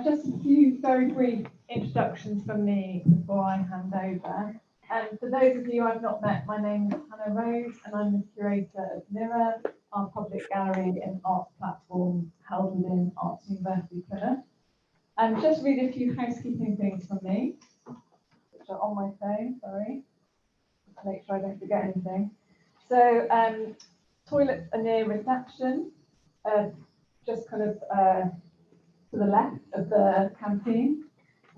just a few very brief introductions from me before I hand over. For those of you I've not met, my name is Hannah Rose and I'm the curator of Mirror, our public gallery and arts platform held within Arts University Plymouth. Just read a few housekeeping things from me, which are on my phone, sorry, to make sure I don't forget anything. So toilets are near reception, just kind of to the left of the canteen.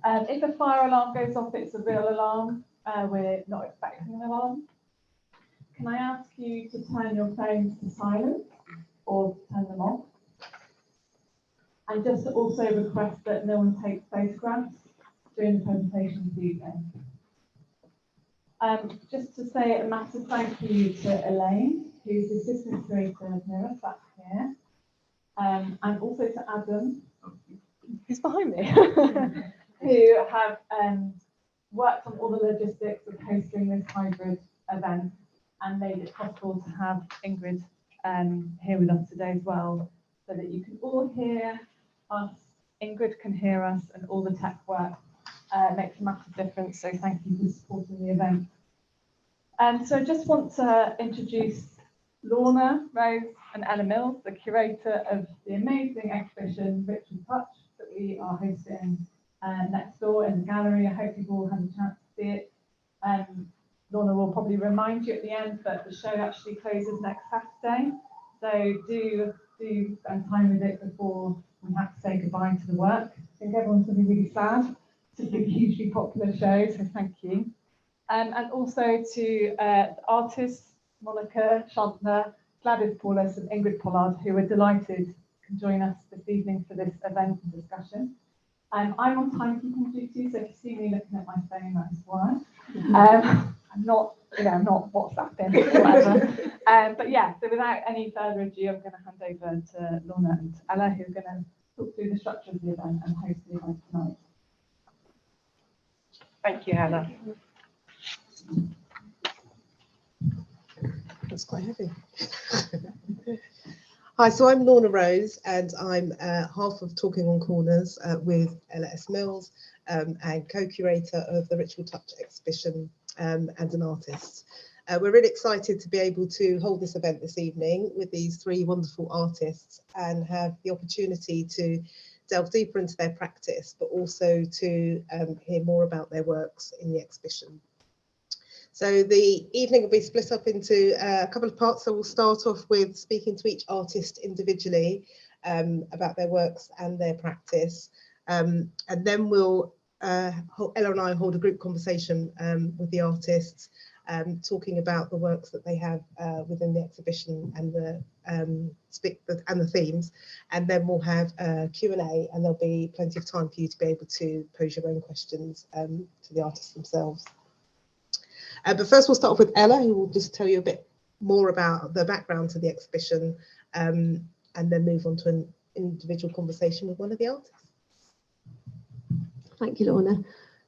If a fire alarm goes off, it's a real alarm. We're not expecting an alarm. Can I ask you to turn your phones to silent or turn them off? And just to also request that no one takes photographs during the presentation this evening. Just to say a massive thank you to Elaine, who's the assistant curator of Mirror, back here, and also to Adam, who's behind me, who have worked on all the logistics of hosting this hybrid event and made it possible to have Ingrid here with us today as well, so that you can all hear us, Ingrid can hear us, and all the tech work makes a massive difference. So thank you for supporting the event. So I just want to introduce Lorna Rose and Ella Mills, the curator of the amazing exhibition Ritual Touch that we are hosting next door in the gallery. I hope you've all had a chance to see it. Lorna will probably remind you at the end that the show actually closes next Saturday. So do spend time with it before we have to say goodbye to the work. I think everyone's going to be really sad. It's a hugely popular show, so thank you. And also to the artists, Monica-Shanta, Gladys, Paulus and Ingrid, Pollard, who are delighted to join us this evening for this event and discussion. I'm on timekeeping duty, so if you see me looking at my phone, that's why. I'm not WhatsApping or whatever. But yeah, so without any further ado, I'm going to hand over to Lorna and Ella, who are going to talk through the structure of the event and host the event tonight. Thank you, Hannah. That's quite heavy. Hi, so I'm Lorna Rose and I'm half of Talking on Corners with Ella S. Mills and co-curator of the Ritual Touch exhibition and an artist. We're really excited to be able to hold this event this evening with these three wonderful artists and have the opportunity to delve deeper into their practice, but also to hear more about their works in the exhibition. So the evening will be split up into a couple of parts. So we'll start off with speaking to each artist individually about their works and their practice. And then we'll, Ella and I hold a group conversation with the artists, talking about the works that they have within the exhibition and the themes. And then we'll have a Q&A and there'll be plenty of time for you to be able to pose your own questions to the artists themselves. But first we'll start off with Ella, who will just tell you a bit more about the background to the exhibition and then move on to an individual conversation with one of the artists. Thank you, Lorna.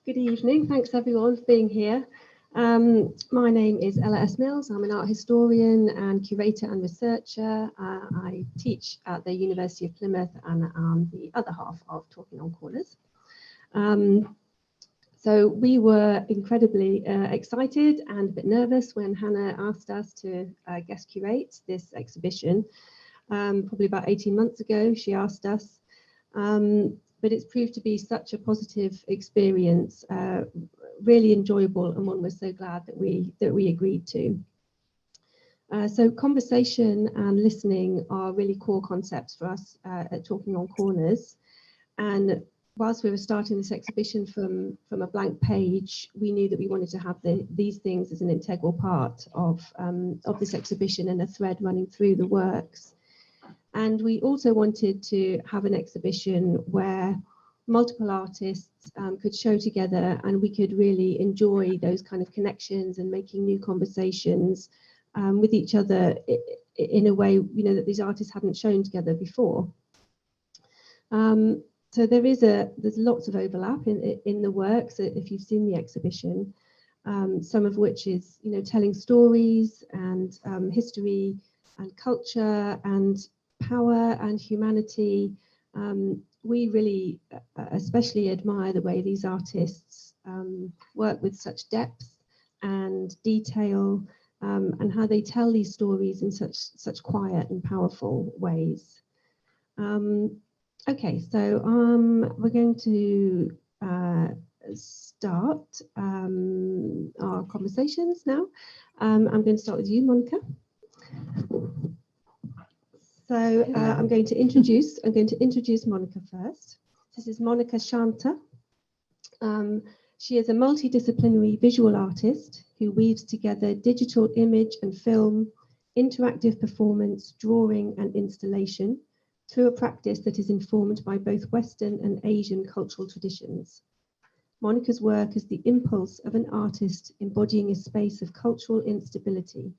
Good evening. Thanks everyone for being here. My name is Ella S. Mills. I'm an art historian and curator and researcher. I teach at the University of Plymouth and I'm the other half of Talking on Corners. So we were incredibly excited and a bit nervous when Hannah asked us to guest curate this exhibition. Probably about 18 months ago, she asked us. But it's proved to be such a positive experience, really enjoyable, and one we're so glad that we agreed to. So conversation and listening are really core concepts for us at Talking on Corners. And whilst we were starting this exhibition from a blank page, we knew that we wanted to have these things as an integral part of this exhibition and a thread running through the works. And we also wanted to have an exhibition where multiple artists could show together and we could really enjoy those kind of connections and making new conversations with each other in a way, that these artists hadn't shown together before. So there's lots of overlap in the works if you've seen the exhibition, some of which is, telling stories and history and culture and power and humanity we really especially admire the way these artists work with such depth and detail, and how they tell these stories in such quiet and powerful ways. Okay, so we're going to start our conversations now. I'm going to start with you, Monica. So I'm going to introduce Monica first. This is Monica-Shanta. She is a multidisciplinary visual artist who weaves together digital image and film, interactive performance, drawing and installation through a practice that is informed by both Western and Asian cultural traditions. Monica's work is the impulse of an artist embodying a space of cultural instability,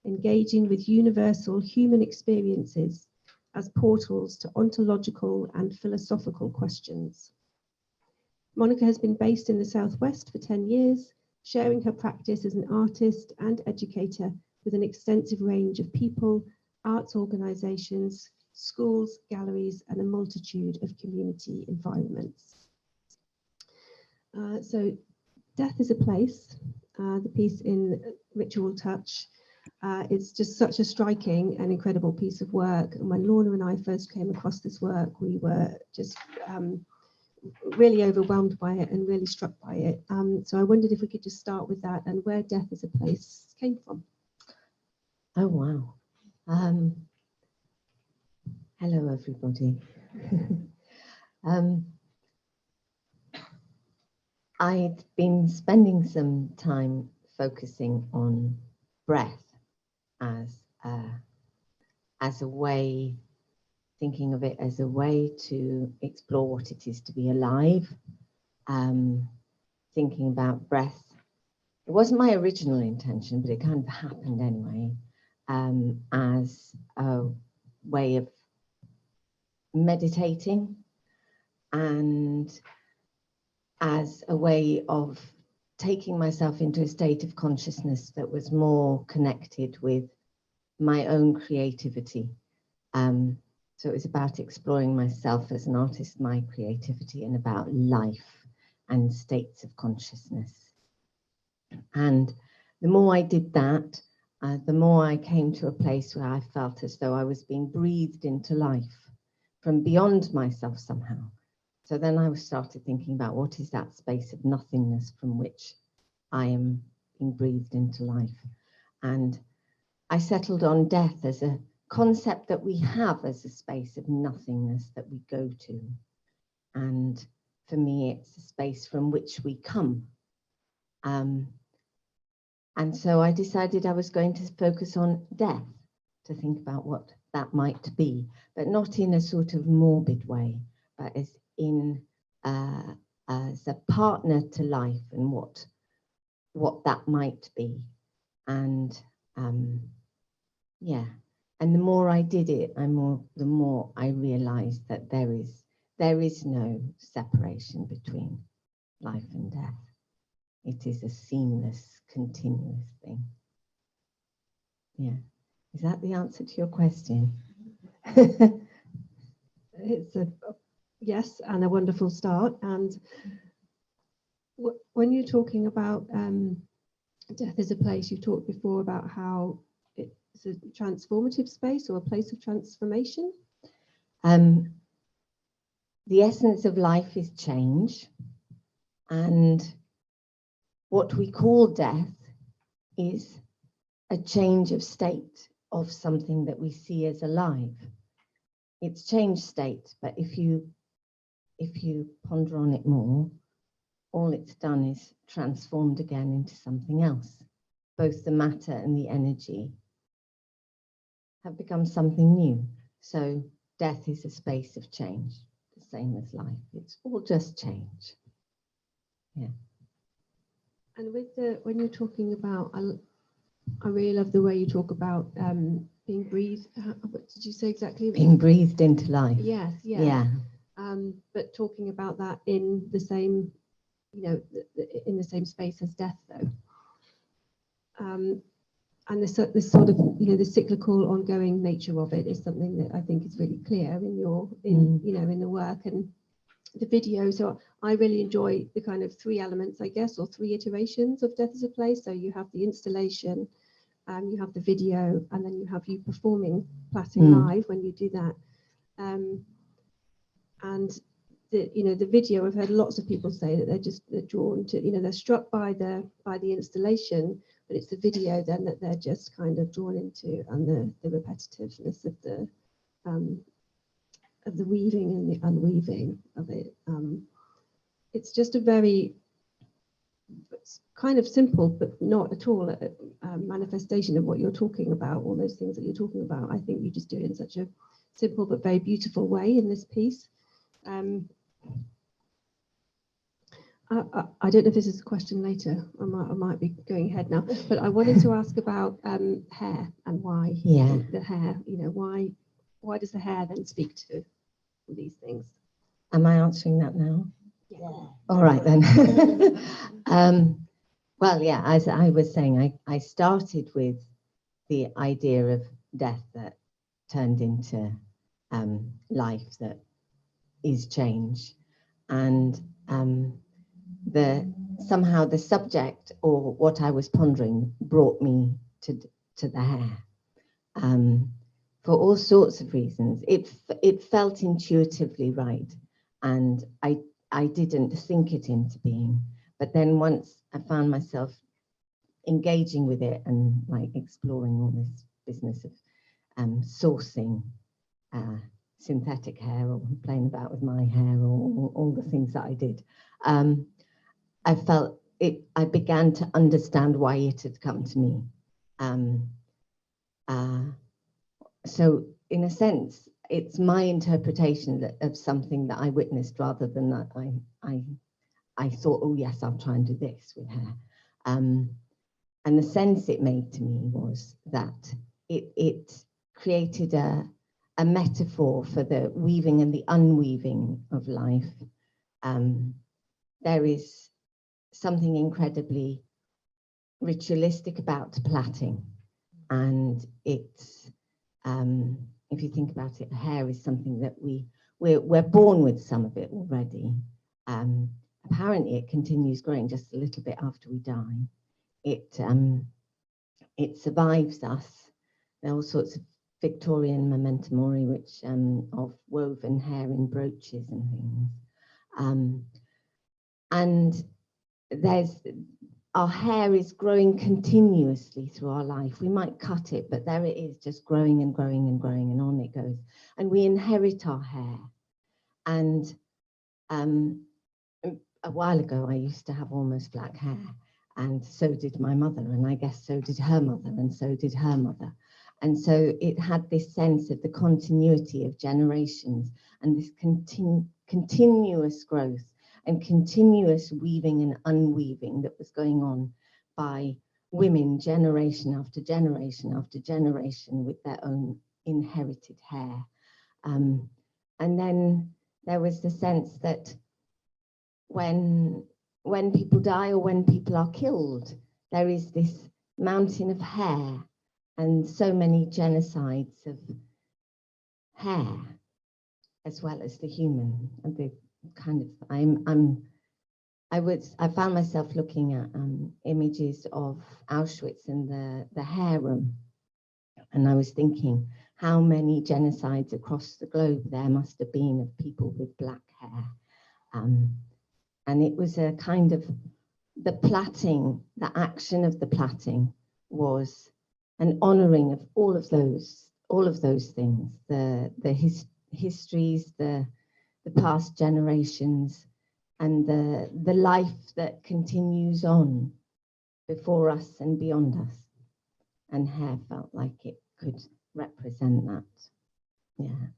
engaging with universal human experiences as portals to ontological and philosophical questions. Monica has been based in the Southwest for 10 years, sharing her practice as an artist and educator with an extensive range of people, arts organizations, schools, galleries, and a multitude of community environments. So Death is a Place, the piece in Ritual Touch, it's just such a striking and incredible piece of work. And when Lorna and I first came across this work, we were just really overwhelmed by it and really struck by it. So I wondered if we could just start with that and where Death is a Place came from. Oh, wow. Hello, everybody. I'd been spending some time focusing on breath as a way, thinking of it as a way to explore what it is to be alive, thinking about breath. It wasn't my original intention, but it kind of happened anyway, as a way of meditating and as a way of taking myself into a state of consciousness that was more connected with my own creativity. So it was about exploring myself as an artist, my creativity, and about life and states of consciousness. And the more I did that, the more I came to a place where I felt as though I was being breathed into life from beyond myself somehow. So then I started thinking about what is that space of nothingness from which I am being breathed into life. And I settled on death as a concept that we have as a space of nothingness that we go to. And for me, it's a space from which we come. And so I decided I was going to focus on death, to think about what that might be, but not in a sort of morbid way, but as a partner to life and what that might be. And yeah, and the more I did it, the more I realized that there is no separation between life and death. It is a seamless, continuous thing. Yeah, is that the answer to your question? It's a yes, and a wonderful start. And when you're talking about Death is a Place, you talked before about how it's a transformative space or a place of transformation. The essence of life is change, and what we call death is a change of state of something that we see as alive. It's changed state, but if you ponder on it more, all it's done is transformed again into something else. Both the matter and the energy have become something new. So death is a space of change, the same as life. It's all just change. Yeah. And when you're talking about, I really love the way you talk about being breathed. What did you say exactly? Being breathed into life. Yes, yeah. Yeah. But talking about that in the same, in the same space as death, though. and this sort of, you know, the cyclical ongoing nature of it is something that I think is really clear in your, you know, in the work and the video. So I really enjoy the kind of 3 elements, I guess, or 3 iterations of Death as a Play. So you have the installation, you have the video, and then you have you performing plaiting live when you do that. And the, you know, the video, I've heard lots of people say that they're drawn to, you know, they're struck by the installation, but it's the video then that they're just kind of drawn into, and the repetitiveness of the weaving and the unweaving of it. It's just a very kind of simple, but not at all a manifestation of what you're talking about, all those things that you're talking about. I think you just do it in such a simple but very beautiful way in this piece. I don't know if this is a question later. I might be going ahead now, but I wanted to ask about hair and why the hair. You know, why does the hair then speak to these things? Am I answering that now? Yeah. All right then. Well, yeah, as I was saying, I started with the idea of death that turned into life that is change, and somehow the subject, or what I was pondering, brought me to the hair for all sorts of reasons. It felt intuitively right, and I didn't think it into being. But then once I found myself engaging with it and like exploring all this business of sourcing synthetic hair, or playing about with my hair, or all the things that I did, I felt it. I began to understand why it had come to me. So in a sense, it's my interpretation of something that I witnessed, rather than that I thought, oh yes, I'll try and do this with hair. And the sense it made to me was that it created a metaphor for the weaving and the unweaving of life. There is something incredibly ritualistic about plaiting, and it's if you think about it, hair is something that we're born with some of it already. Apparently it continues growing just a little bit after we die. It survives us. There are all sorts of Victorian memento mori, which of woven hair in brooches and things. And our hair is growing continuously through our life. We might cut it, but there it is, just growing and growing and growing, and on it goes. And we inherit our hair. And a while ago, I used to have almost black hair, and so did my mother, and I guess so did her mother, and so did her mother. And so it had this sense of the continuity of generations, and this continuous growth and continuous weaving and unweaving that was going on by women generation after generation after generation with their own inherited hair. And then there was the sense that when people die or when people are killed, there is this mountain of hair and so many genocides of hair, as well as the human. And the kind of I found myself looking at images of Auschwitz and the hair room, and I was thinking how many genocides across the globe there must have been of people with black hair. And it was a kind of the plaiting, the action of the plaiting was an honoring of all of those things, the histories, the past generations, and the life that continues on before us and beyond us. And hair felt like it could represent that. Yeah.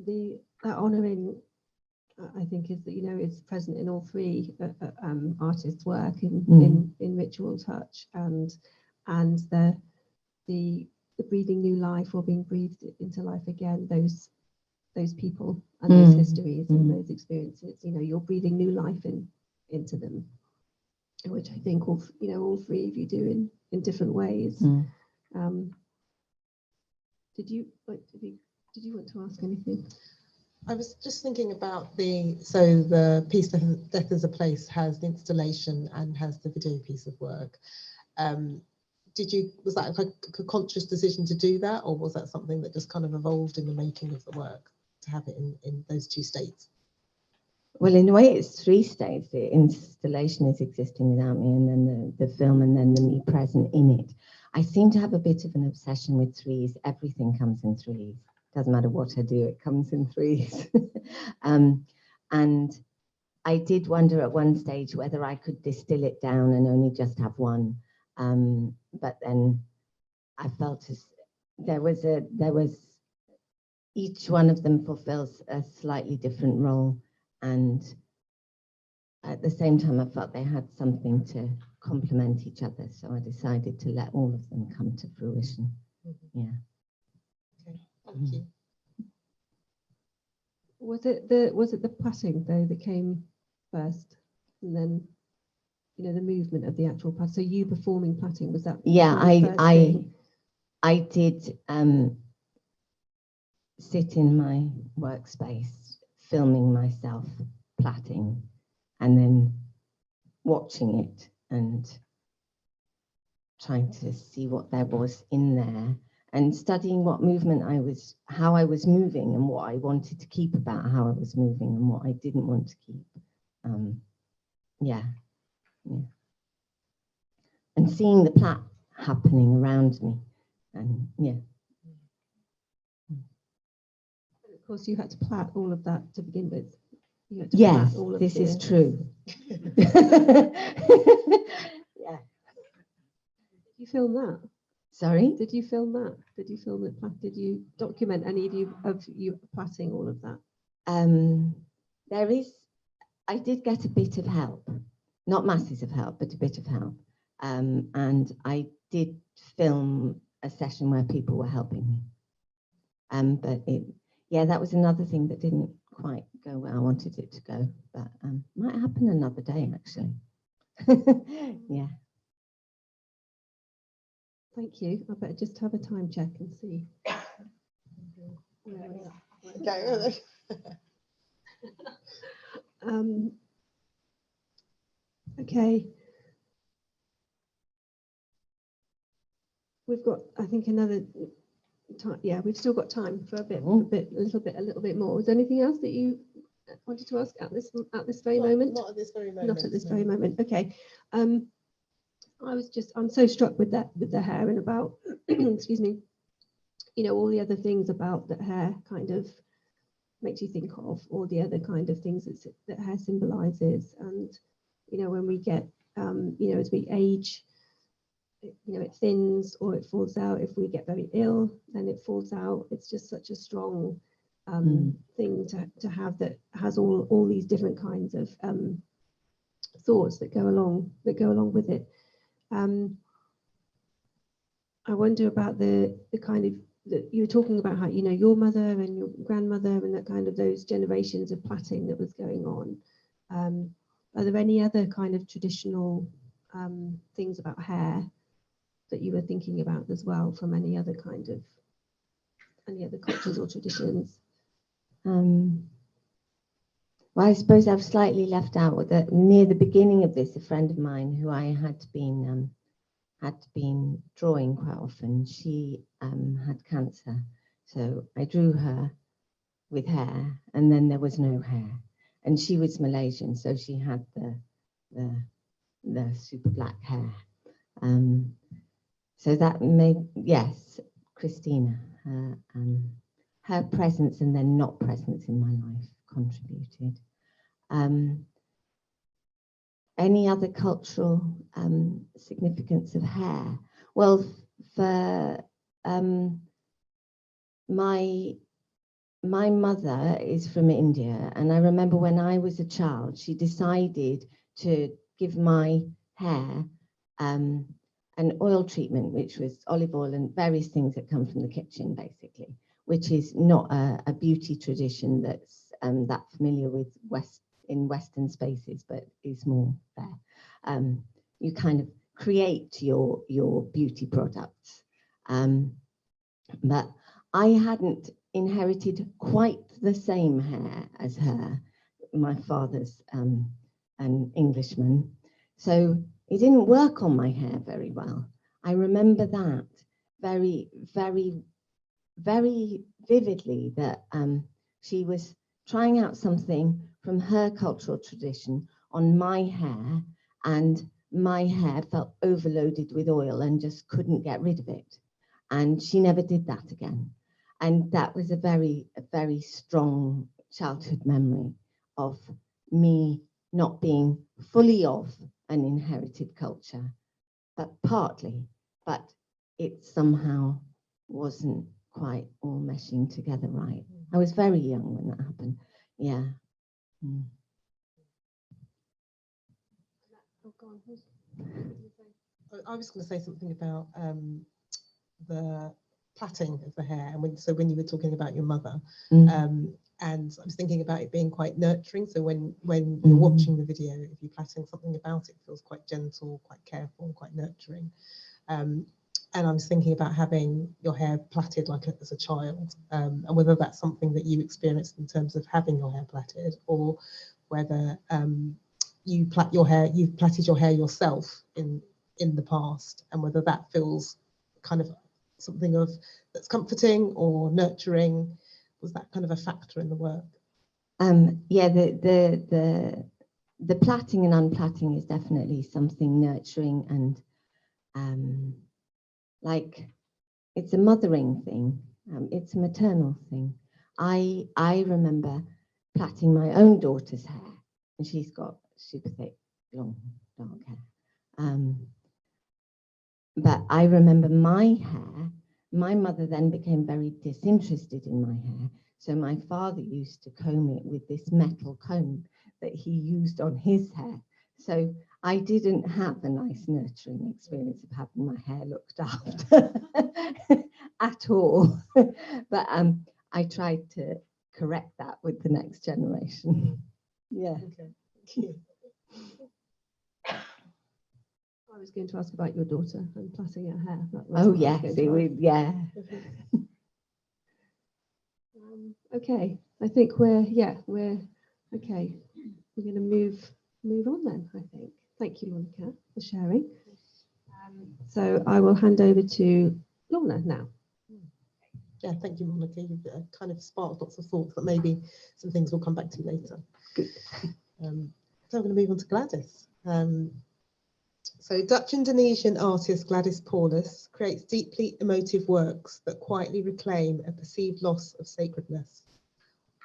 That honouring, I think, is that, you know, is present in all 3 artists' work, in Ritual Touch, and the breathing new life, or being breathed into life again, those people and those histories and those experiences, you know, you're breathing new life into them. which I think all three of you do in different ways. Did you want to ask anything? I was just thinking about the piece Death is a Place has the installation and has the video piece of work. Was that a conscious decision to do that, or was that something that just kind of evolved in the making of the work to have it in those two states? Well, in a way, it's three states. The installation is existing without me, and then the film, and then the me present in it. I seem to have a bit of an obsession with threes. Everything comes in threes. Doesn't matter what I do, it comes in threes. And I did wonder at one stage whether I could distill it down and only just have one. But then I felt there was each one of them fulfills a slightly different role, and at the same time I felt they had something to complement each other, so I decided to let all of them come to fruition. Yeah. Okay, thank you. Was it the plaiting though that came first, and then the movement of the actual plait? So you performing plaiting, was that? Yeah, I did sit in my workspace filming myself plaiting, and then watching it and trying to see what there was in there, and studying what movement how I was moving, and what I wanted to keep about how I was moving and what I didn't want to keep. Yeah. And seeing the plait happening around me, and yeah. Of course, you had to plait all of that to begin with. Yes, this is true. Yeah. Did you film that? Sorry? Did you film that? Did you film it? Did you document any of you plaiting all of that? I did get a bit of help, not masses of help, but a bit of help. And I did film a session where people were helping me. But that was another thing that didn't quite go where I wanted it to go, but might happen another day, actually. Yeah. Thank you. I better just have a time check and see. Okay. Okay. We've got, I think, another time. Yeah, we've still got time for a little bit more. Was there anything else that you wanted to ask at this very moment? Not at this very moment. Not at this very moment. Okay. I'm so struck with the hair, and about excuse me, all the other things about that hair kind of makes you think of, all the other kind of things that hair symbolizes. And when we get as we age, it thins or it falls out. If we get very ill, then it falls out. It's just such a strong thing to have, that has all these different kinds of thoughts that go along with it. I wonder about the kind of that you were talking about, how your mother and your grandmother and that kind of those generations of plaiting that was going on. Are there any other kind of traditional things about hair that you were thinking about as well, from any other cultures or traditions? Well, I suppose I've slightly left out that near the beginning of this, a friend of mine who I had been drawing quite often, she had cancer, so I drew her with hair, and then there was no hair, and she was Malaysian, so she had the super black hair. So that made, yes, Christina, her presence and then not presence in my life contributed. Any other cultural significance of hair? Well, for my mother is from India, and I remember when I was a child, she decided to give my hair an oil treatment, which was olive oil and various things that come from the kitchen, basically, which is not a beauty tradition that's that familiar with in Western spaces, but is more there. you kind of create your beauty products. But I hadn't inherited quite the same hair as her. My father's an Englishman, so it didn't work on my hair very well. I remember that very, very, very vividly, that she was trying out something from her cultural tradition on my hair, and my hair felt overloaded with oil and just couldn't get rid of it. And she never did that again. And that was a very strong childhood memory of me not being fully of an inherited culture, but partly, but it somehow wasn't quite all meshing together right. I was very young when that happened. Yeah. Mm. I was going to say something about the plaiting of the hair, and when you were talking about your mother, and I was thinking about it being quite nurturing. So when you're watching the video, if you're plaiting, something about it feels quite gentle, quite careful, quite nurturing. And I was thinking about having your hair plaited like as a child, and whether that's something that you experienced in terms of having your hair plaited, or whether you've plaited your hair yourself in the past, and whether that feels kind of something that's comforting or nurturing. Was that kind of a factor in the work? Yeah, the plaiting and unplaiting is definitely something nurturing, and like, it's a mothering thing. It's a maternal thing. I remember plaiting my own daughter's hair, and she's got super thick, long, dark hair. But I remember my hair. My mother then became very disinterested in my hair, so my father used to comb it with this metal comb that he used on his hair. So I didn't have a nice nurturing experience of having my hair looked after at all. But I tried to correct that with the next generation. Yeah. Okay. Thank you. I was going to ask about your daughter and plaiting her hair. Oh yes, it would. Yeah. Okay, I think we're okay. We're going to move on then, I think. Thank you, Monica, for sharing. So I will hand over to Lorna now. Yeah, thank you, Monica. You've kind of sparked lots of thoughts, but maybe some things we'll come back to later. So I'm going to move on to Gladys. So Dutch-Indonesian artist Gladys Paulus creates deeply emotive works that quietly reclaim a perceived loss of sacredness.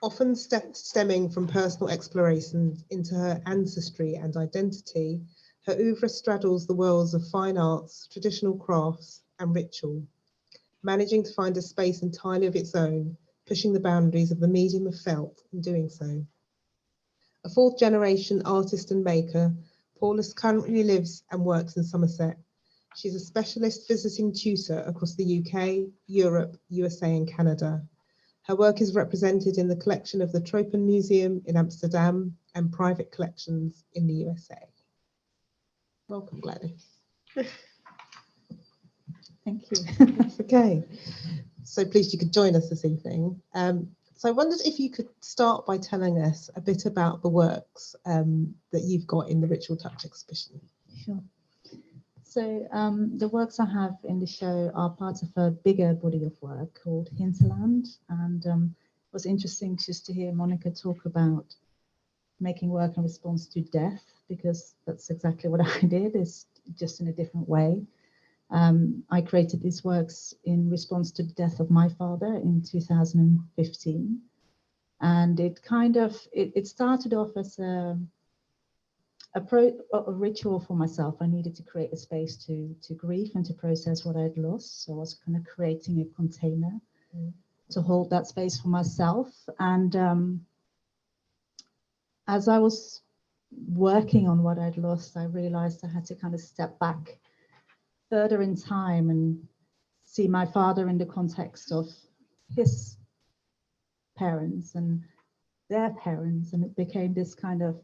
Often stemming from personal exploration into her ancestry and identity, her oeuvre straddles the worlds of fine arts, traditional crafts, and ritual, managing to find a space entirely of its own, pushing the boundaries of the medium of felt in doing so. A fourth-generation artist and maker, Paulus currently lives and works in Somerset. She's a specialist visiting tutor across the UK, Europe, USA, and Canada. Her work is represented in the collection of the Tropen Museum in Amsterdam and private collections in the USA. Welcome, Gladys. Thank you. That's okay. So pleased you could join us this evening. So I wondered if you could start by telling us a bit about the works that you've got in the Ritual Touch exhibition. Sure. So the works I have in the show are part of a bigger body of work called Hinterland, and it was interesting just to hear Monica talk about making work in response to death, because that's exactly what I did, is just in a different way. I created these works in response to the death of my father in 2015, and it started off as a ritual for myself. I needed to create a space to grieve and to process what I had lost. So I was kind of creating a container to hold that space for myself. And as I was working on what I'd lost, I realized I had to kind of step back further in time and see my father in the context of his parents and their parents. And it became this kind of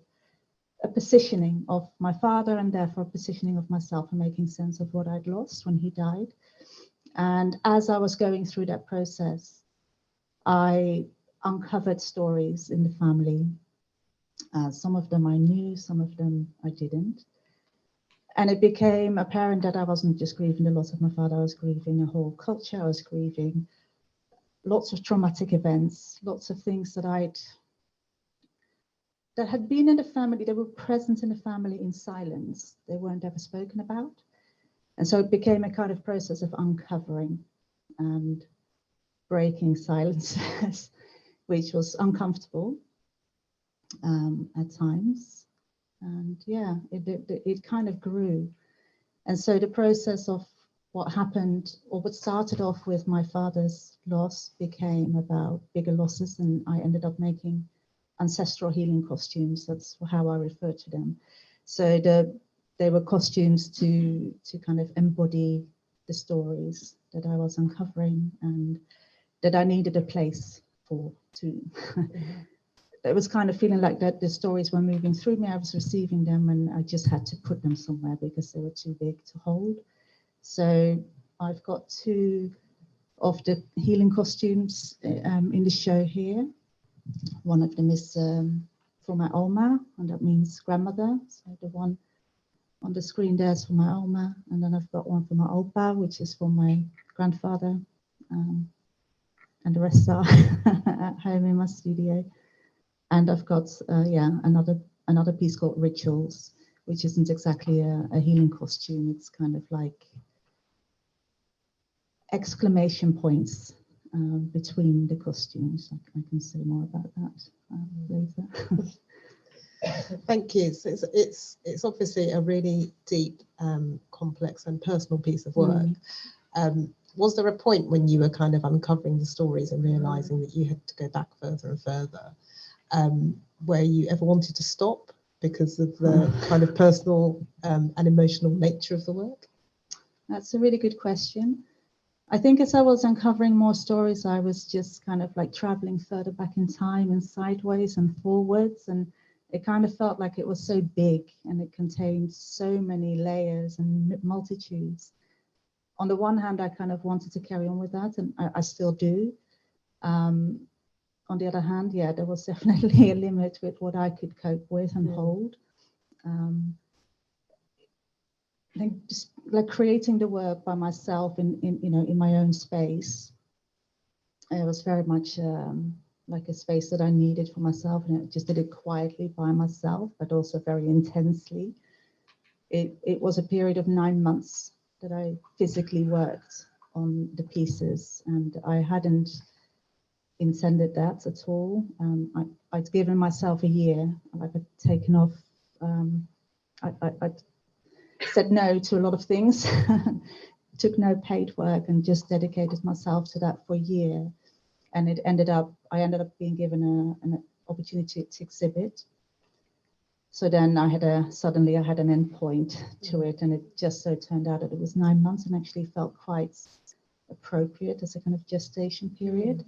a positioning of my father and therefore a positioning of myself and making sense of what I'd lost when he died. And as I was going through that process, I uncovered stories in the family. Some of them I knew, some of them I didn't. And it became apparent that I wasn't just grieving the loss of my father, I was grieving a whole culture, I was grieving lots of traumatic events, lots of things that had been in the family, they were present in the family in silence. They weren't ever spoken about. And so it became a kind of process of uncovering and breaking silences, which was uncomfortable at times. And yeah, it kind of grew. And so the process of what happened, or what started off with my father's loss, became about bigger losses, and I ended up making ancestral healing costumes. That's how I refer to them. So they were costumes to kind of embody the stories that I was uncovering and that I needed a place for to. It was kind of feeling like that the stories were moving through me. I was receiving them and I just had to put them somewhere because they were too big to hold. So I've got 2 of the healing costumes in the show here. One of them is for my Oma, and that means grandmother. So the one on the screen there is for my Oma, and then I've got one for my Opa, which is for my grandfather, and the rest are at home in my studio. And I've got another piece called Rituals, which isn't exactly a healing costume. It's kind of like exclamation points between the costumes. I can say more about that later. Thank you. So it's obviously a really deep, complex and personal piece of work. Was there a point when you were kind of uncovering the stories and realizing that you had to go back further and further, where you ever wanted to stop because of the kind of personal and emotional nature of the work? That's a really good question. I think as I was uncovering more stories, I was just kind of like traveling further back in time and sideways and forwards, and it kind of felt like it was so big and it contained so many layers and multitudes. On the one hand, I kind of wanted to carry on with that, and I still do. On the other hand, yeah, there was definitely a limit with what I could cope with and hold. I think just like creating the work by myself in my own space, it was very much like a space that I needed for myself, and I just did it quietly by myself, but also very intensely. It was a period of 9 months that I physically worked on the pieces, and I hadn't intended that at all. I'd given myself a year. I'd taken off. I'd said no to a lot of things, took no paid work, and just dedicated myself to that for a year. And I ended up being given an opportunity to exhibit. So then suddenly I had an end point to it, and it just so turned out that it was 9 months and actually felt quite appropriate as a kind of gestation period.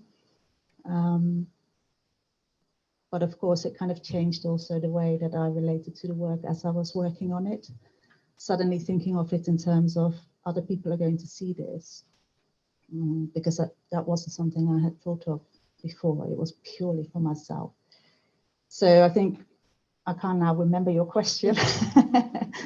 But of course, it kind of changed also the way that I related to the work as I was working on it. Suddenly thinking of it in terms of other people are going to see this, because that wasn't something I had thought of before. It was purely for myself. So I think I can't now remember your question.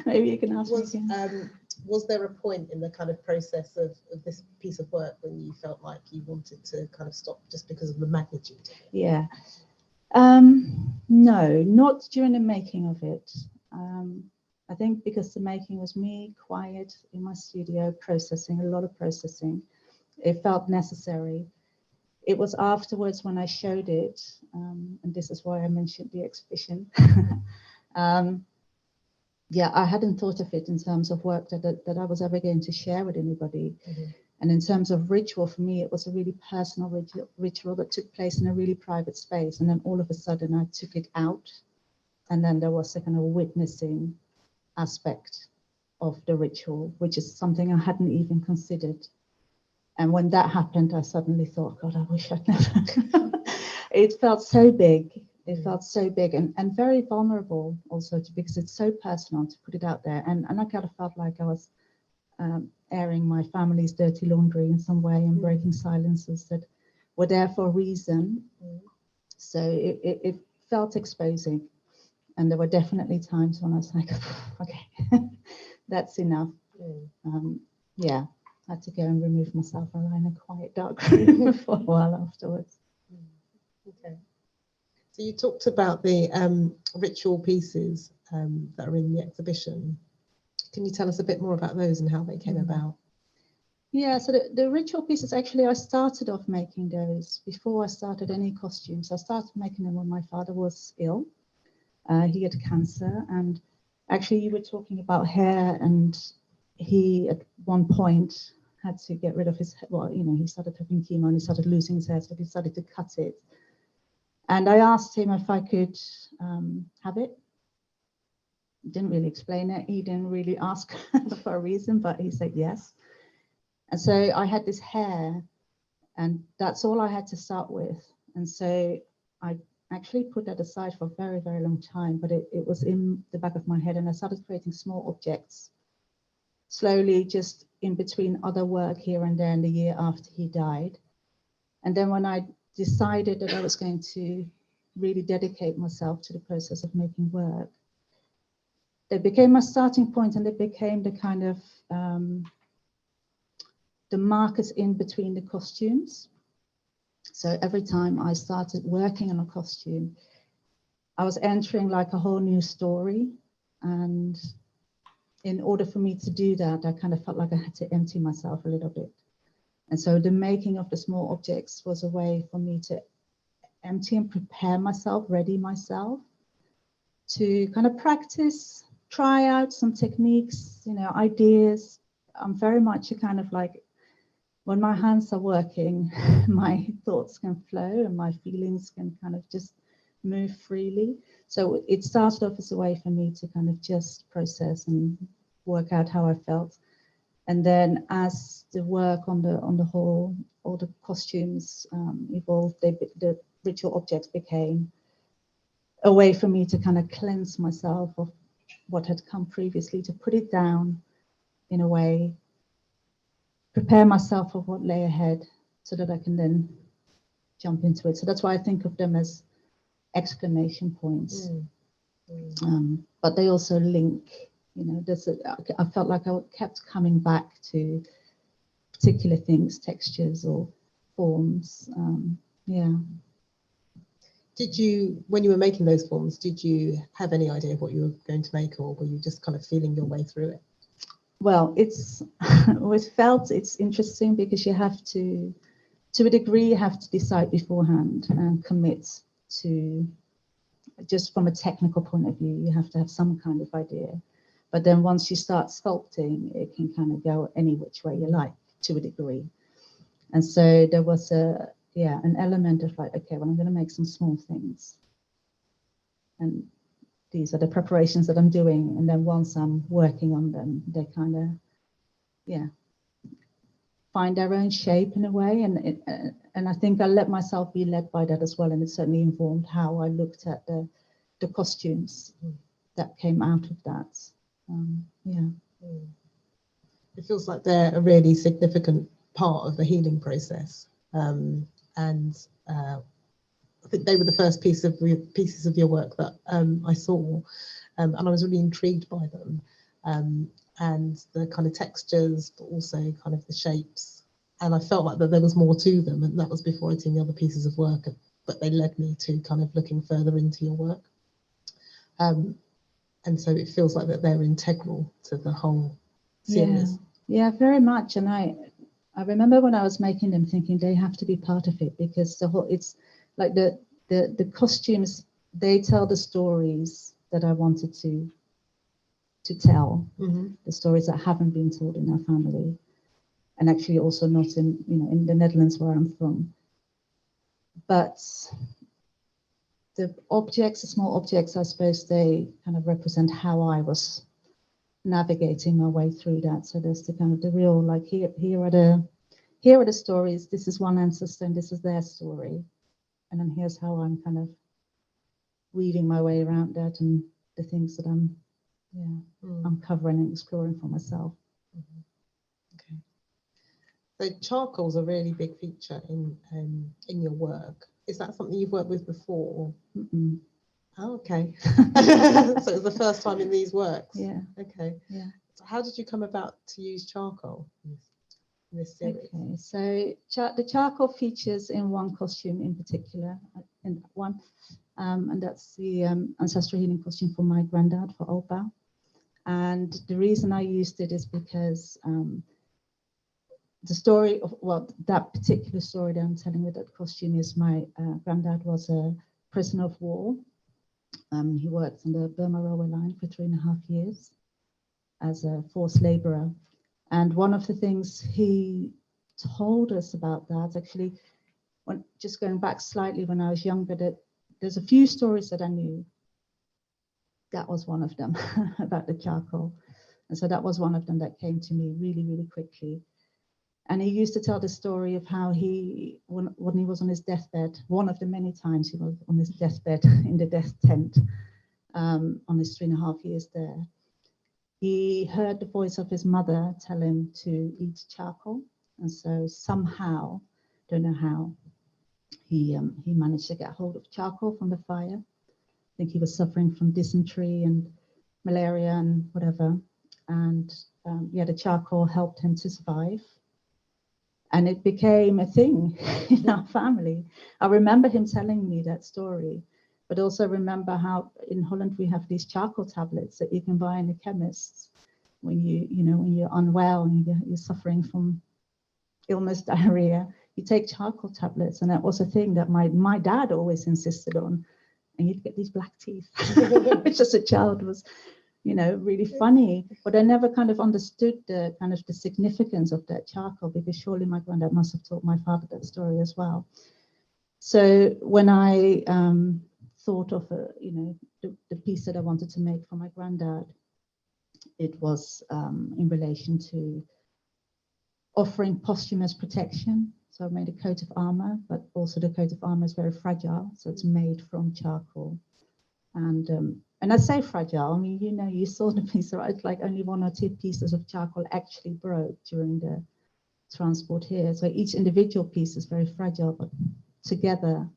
Maybe you can ask me again. Was there a point in the kind of process of this piece of work when you felt like you wanted to kind of stop just because of the magnitude? Yeah. No, not during the making of it. I think because the making was me quiet in my studio, processing, a lot of processing. It felt necessary. It was afterwards when I showed it, and this is why I mentioned the exhibition. Yeah, I hadn't thought of it in terms of work that I was ever going to share with anybody. And in terms of ritual, for me, it was a really personal ritual that took place in a really private space. And then all of a sudden I took it out, and then there was a kind of witnessing aspect of the ritual, which is something I hadn't even considered. And when that happened, I suddenly thought, God, I wish I'd never. It felt so big. It felt so big and very vulnerable also because it's so personal to put it out there. And I kind of felt like I was airing my family's dirty laundry in some way and breaking silences that were there for a reason. So it felt exposing. And there were definitely times when I was like, okay, that's enough. Yeah, I had to go and remove myself and lie in a quiet dark room for a while afterwards. Okay. So you talked about the ritual pieces that are in the exhibition. Can you tell us a bit more about those and how they came about? Yeah, so the ritual pieces, actually, I started off making those before I started any costumes. I started making them when my father was ill. He had cancer, and actually you were talking about hair, and he at one point had to get rid of his, well, you know, he started having chemo and he started losing his hair, so he decided to cut it. And I asked him if I could have it. Didn't really explain it. He didn't really ask for a reason, but he said yes. And so I had this hair, and that's all I had to start with. And so I actually put that aside for a very, very long time, but it was in the back of my head, and I started creating small objects slowly, just in between other work here and there in the year after he died. And then when I decided that I was going to really dedicate myself to the process of making work, they became my starting point, and they became the kind of the markers in between the costumes. So every time I started working on a costume, I was entering like a whole new story. And in order for me to do that, I kind of felt like I had to empty myself a little bit. And so the making of the small objects was a way for me to empty and prepare myself, ready myself to kind of practice, try out some techniques, you know, ideas. I'm very much a kind of like, when my hands are working, my thoughts can flow and my feelings can kind of just move freely. So it started off as a way for me to kind of just process and work out how I felt. And then as the work on the whole, all the costumes evolved, the ritual objects became a way for me to kind of cleanse myself of what had come previously, to put it down in a way, prepare myself for what lay ahead so that I can then jump into it. So that's why I think of them as exclamation points. But they also link, you know, I felt like I kept coming back to particular things, textures or forms. Yeah. Did you, when you were making those forms, did you have any idea of what you were going to make, or were you just kind of feeling your way through it? Well, it's interesting because you have to a degree, you have to decide beforehand and commit to, just from a technical point of view, you have to have some kind of idea. But then once you start sculpting, it can kind of go any which way you like to a degree. And so there was an element of like, okay, well, I'm going to make some small things. And these are the preparations that I'm doing. And then once I'm working on them, they kind of, find their own shape in a way. And I think I let myself be led by that as well. And it certainly informed how I looked at the costumes that came out of that. It feels like they're a really significant part of the healing process. And I think they were the first pieces of your work that I saw, and I was really intrigued by them, and the kind of textures, but also kind of the shapes. And I felt like that there was more to them, and that was before I'd seen the other pieces of work, but they led me to kind of looking further into your work. And so it feels like that they're integral to the whole series. Yeah, very much. And I remember when I was making them thinking they have to be part of it, because it's like the costumes, they tell the stories that I wanted to tell, the stories that haven't been told in our family, and actually also not in the Netherlands where I'm from. But the objects, the small objects, I suppose they kind of represent how I was navigating my way through that. So there's the kind of the real, like here are the stories. This is one ancestor and this is their story. And then here's how I'm kind of weaving my way around that and the things that I'm uncovering and exploring for myself. Okay. So charcoal's a really big feature in your work. Is that something you've worked with before? Mm-mm. Oh, okay. So it was the first time in these works. Yeah. Okay. Yeah. So how did you come about to use charcoal in this series? Okay. So the charcoal features in one costume in particular, in that one, and that's the ancestral healing costume for my granddad for Opa. And the reason I used it is because the story of, well, that particular story that I'm telling with that costume is my granddad was a prisoner of war. He worked on the Burma Railway Line for 3.5 years as a forced laborer. And one of the things he told us about that, actually, just going back slightly when I was younger, that there's a few stories that I knew. That was one of them about the charcoal. And so that was one of them that came to me really, really quickly. And he used to tell the story of how he, when he was on his deathbed, one of the many times he was on his deathbed in the death tent on his 3.5 years there, he heard the voice of his mother tell him to eat charcoal. And so somehow, don't know how, he managed to get hold of charcoal from the fire. I think he was suffering from dysentery and malaria and whatever. And the charcoal helped him to survive. And it became a thing in our family. I remember him telling me that story, but also remember how in Holland we have these charcoal tablets that you can buy in the chemists when when you're unwell and you're suffering from illness, diarrhea. You take charcoal tablets, and that was a thing that my dad always insisted on. And you'd get these black teeth, which as a child was, really funny. But I never kind of understood the significance of that charcoal, because surely my granddad must have taught my father that story as well. So when I thought of the piece that I wanted to make for my granddad, it was in relation to offering posthumous protection. So I made a coat of armor, but also the coat of armor is very fragile, so it's made from charcoal. And I say fragile, I mean, you saw the piece, right? It's like only 1 or 2 pieces of charcoal actually broke during the transport here. So each individual piece is very fragile, but together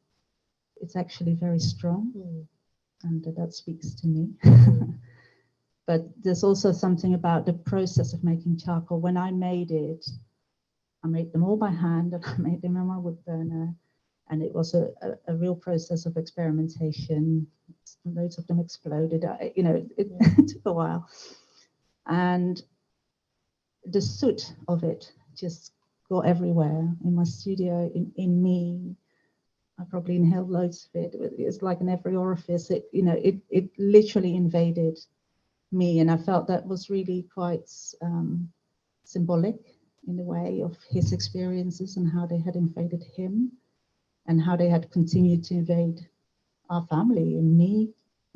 it's actually very strong. And that speaks to me. But there's also something about the process of making charcoal. When I made it, I made them all by hand, and I made them on my wood burner. And it was a real process of experimentation. Loads of them exploded. It took a while. And the soot of it just got everywhere in my studio, in me. I probably inhaled loads of it. It's like in every orifice. It literally invaded me. And I felt that was really quite symbolic in a way of his experiences and how they had invaded him, and how they had continued to invade our family and me,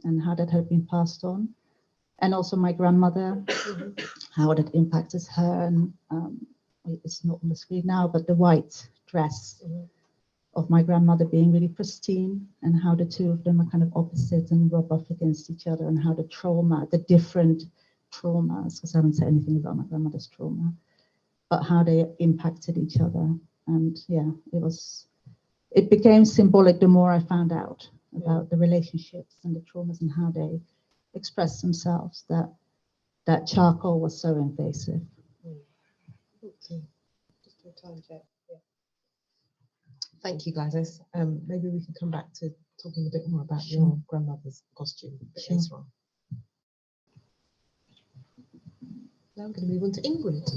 and how that had been passed on. And also my grandmother, how it had impacted her. And it's not on the screen now, but the white dress of my grandmother being really pristine, and how the two of them are kind of opposite and rub off against each other, and how the different traumas, because I haven't said anything about my grandmother's trauma, but how they impacted each other. And it became symbolic the more I found out about the relationships and the traumas and how they expressed themselves, that charcoal was so invasive. Okay. Just do a time check. Yeah. Thank you, Gladys. Maybe we can come back to talking a bit more about your grandmother's costume later on. Now I'm going to move on to Ingrid.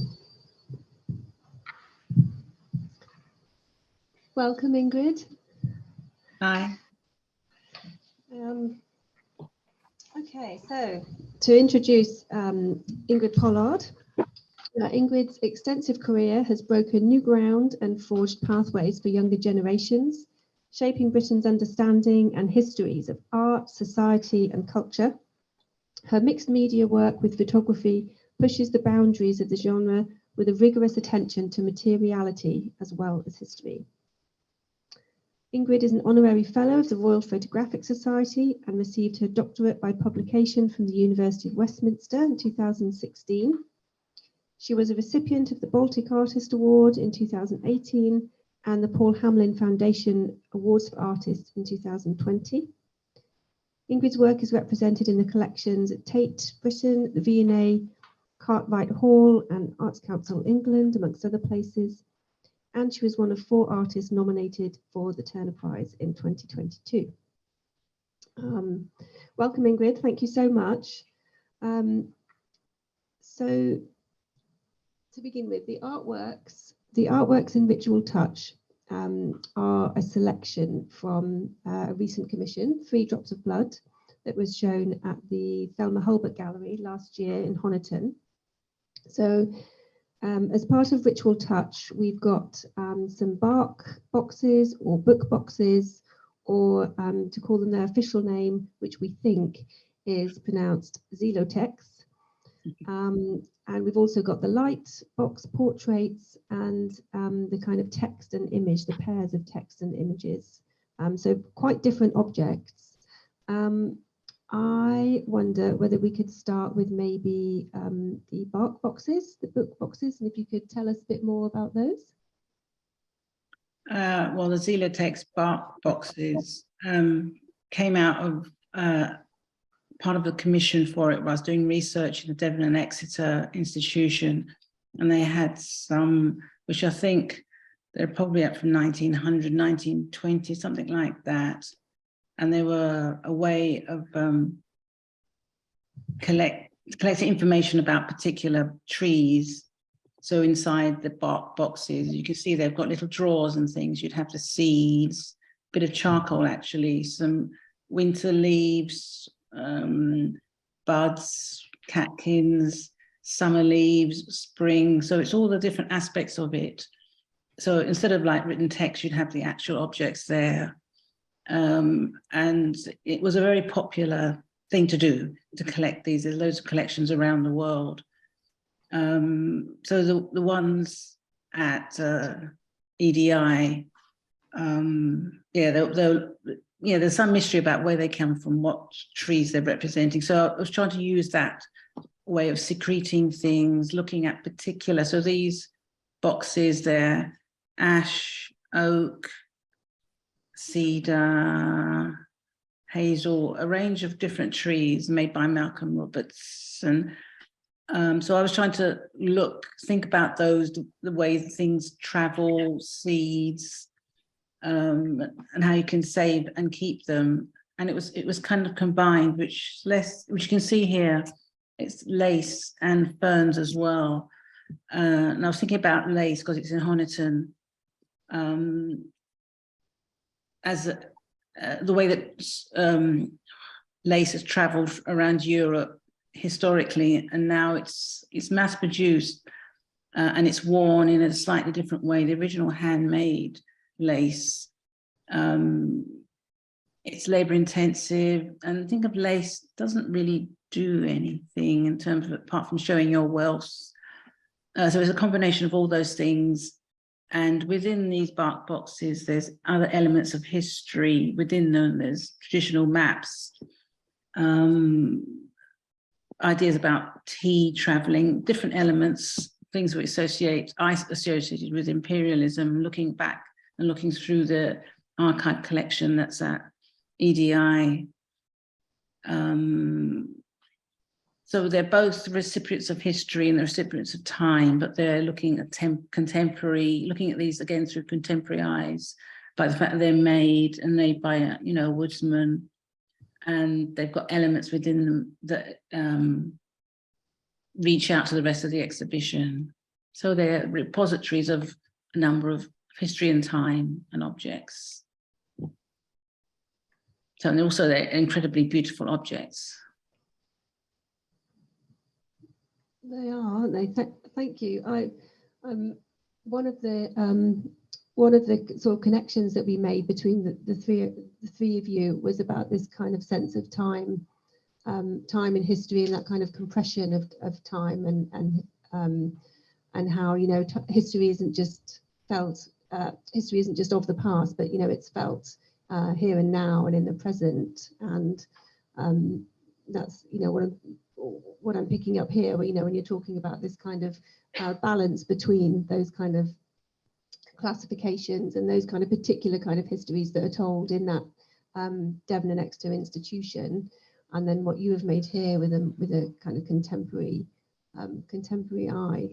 Welcome, Ingrid. Hi. Okay, so to introduce Ingrid Pollard. Ingrid's extensive career has broken new ground and forged pathways for younger generations, shaping Britain's understanding and histories of art, society, and culture. Her mixed media work with photography pushes the boundaries of the genre with a rigorous attention to materiality as well as history. Ingrid is an honorary fellow of the Royal Photographic Society and received her doctorate by publication from the University of Westminster in 2016. She was a recipient of the Baltic Artist Award in 2018 and the Paul Hamlin Foundation Awards for Artists in 2020. Ingrid's work is represented in the collections at Tate Britain, the V&A, Cartwright Hall and Arts Council England, amongst other places. And she was one of 4 artists nominated for the Turner Prize in 2022. Welcome, Ingrid. Thank you so much. So to begin with, the artworks in Ritual Touch are a selection from a recent commission, 3 Drops of Blood, that was shown at the Thelma Hulbert Gallery last year in Honiton. So as part of Ritual Touch, we've got some bark boxes or book boxes, or to call them their official name, which we think is pronounced Zelotex. And we've also got the light box portraits and the kind of text and image, the pairs of text and images. So quite different objects. I wonder whether we could start with maybe the bark boxes, the book boxes, and if you could tell us a bit more about those. Well, the Zelotex bark boxes came out of part of the commission for it. I was doing research in the Devon and Exeter institution, and they had some, which I think they're probably up from 1900, 1920, something like that. And they were a way of collecting information about particular trees. So inside the bark boxes, you can see they've got little drawers and things. You'd have the seeds, a bit of charcoal actually, some winter leaves, buds, catkins, summer leaves, spring. So it's all the different aspects of it. So instead of like written text, you'd have the actual objects there. And it was a very popular thing to do, to collect these. There's loads of collections around the world. So the ones at EDI, there's some mystery about where they come from, what trees they're representing. So I was trying to use that way of secreting things, looking at particular. So these boxes, they're ash, oak, cedar, hazel, a range of different trees made by Malcolm Robertson. So I was trying to think about those, the way things travel, seeds, and how you can save and keep them. And it was kind of combined, which you can see here, it's lace and ferns as well. And I was thinking about lace because it's in Honiton. As the way that lace has traveled around Europe historically, and now it's mass produced and it's worn in a slightly different way. The original handmade lace, it's labor intensive, and think of lace doesn't really do anything in terms of, apart from showing your wealth. So it's a combination of all those things. And within these bark boxes, there's other elements of history within them. There's traditional maps, ideas about tea traveling, different elements, things we associated with imperialism, looking back and looking through the archive collection that's at EDI. So they're both recipients of history and the recipients of time, but they're looking at contemporary, looking at these again through contemporary eyes, by the fact that they're made by a woodsman, and they've got elements within them that reach out to the rest of the exhibition. So they're repositories of a number of history and time and objects. So, and also they're incredibly beautiful objects. They are, aren't they? Thank you. One of the sort of connections that we made between the three of you was about this kind of sense of time, time in history, and that kind of compression of time, and how history isn't just felt history isn't just of the past, but it's felt here and now and in the present. And that's what I'm picking up here. When you're talking about this kind of balance between those kind of classifications and those kind of particular kind of histories that are told in that Devon and Exeter institution, and then what you have made here with a kind of contemporary eye.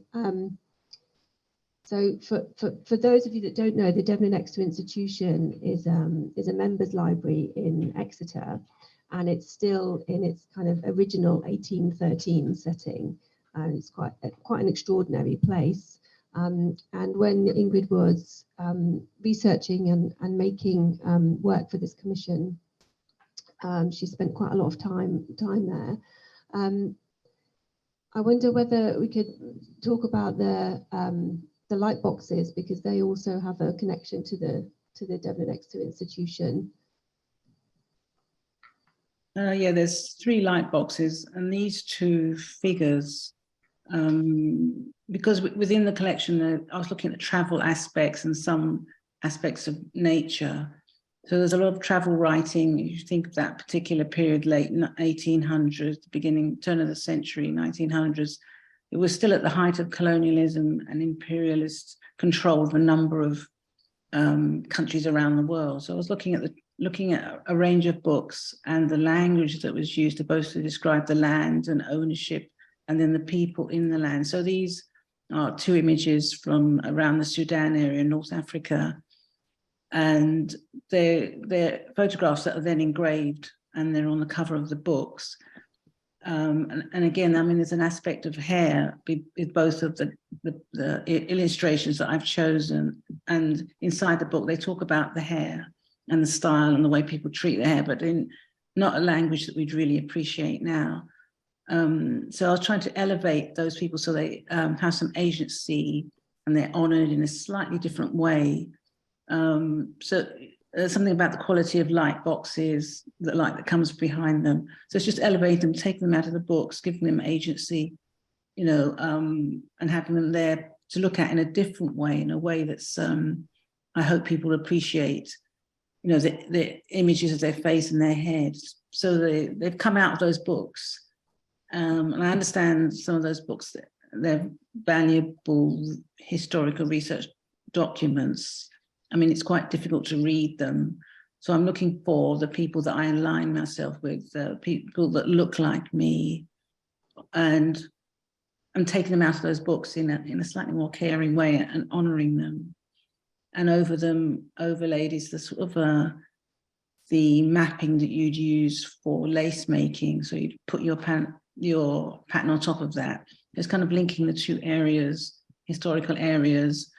So for those of you that don't know, the Devon and Exeter institution is a members library in Exeter, and it's still in its kind of original 1813 setting, and it's quite an extraordinary place. And when Ingrid was researching and making work for this commission, she spent quite a lot of time there. I wonder whether we could talk about the light boxes, because they also have a connection to the Devon and Exeter institution. Yeah, there's 3 light boxes, and these 2 figures, because within the collection, I was looking at travel aspects and some aspects of nature. So there's a lot of travel writing. If you think of that particular period, late 1800s, beginning, turn of the century, 1900s, it was still at the height of colonialism and imperialist control of a number of countries around the world. So I was looking at a range of books and the language that was used to both to describe the land and ownership, and then the people in the land. So these are 2 images from around the Sudan area, North Africa, and they're photographs that are then engraved, and they're on the cover of the books. And again, I mean, there's an aspect of hair with both of the illustrations that I've chosen, and inside the book they talk about the hair and the style and the way people treat their hair, but in not a language that we'd really appreciate now. So I was trying to elevate those people so they have some agency and they're honored in a slightly different way. So there's something about the quality of light boxes, the light that comes behind them. So it's just elevating them, taking them out of the books, giving them agency, and having them there to look at in a different way, in a way that's, I hope people appreciate, the images of their face and their head. So they've come out of those books. And I understand some of those books, they're valuable historical research documents. I mean, it's quite difficult to read them. So I'm looking for the people that I align myself with, the people that look like me, and I'm taking them out of those books in a slightly more caring way and honoring them. And over them overlaid is the sort of the mapping that you'd use for lace making. So you'd put your pattern on top of that. It's kind of linking the 2 areas, historical areas,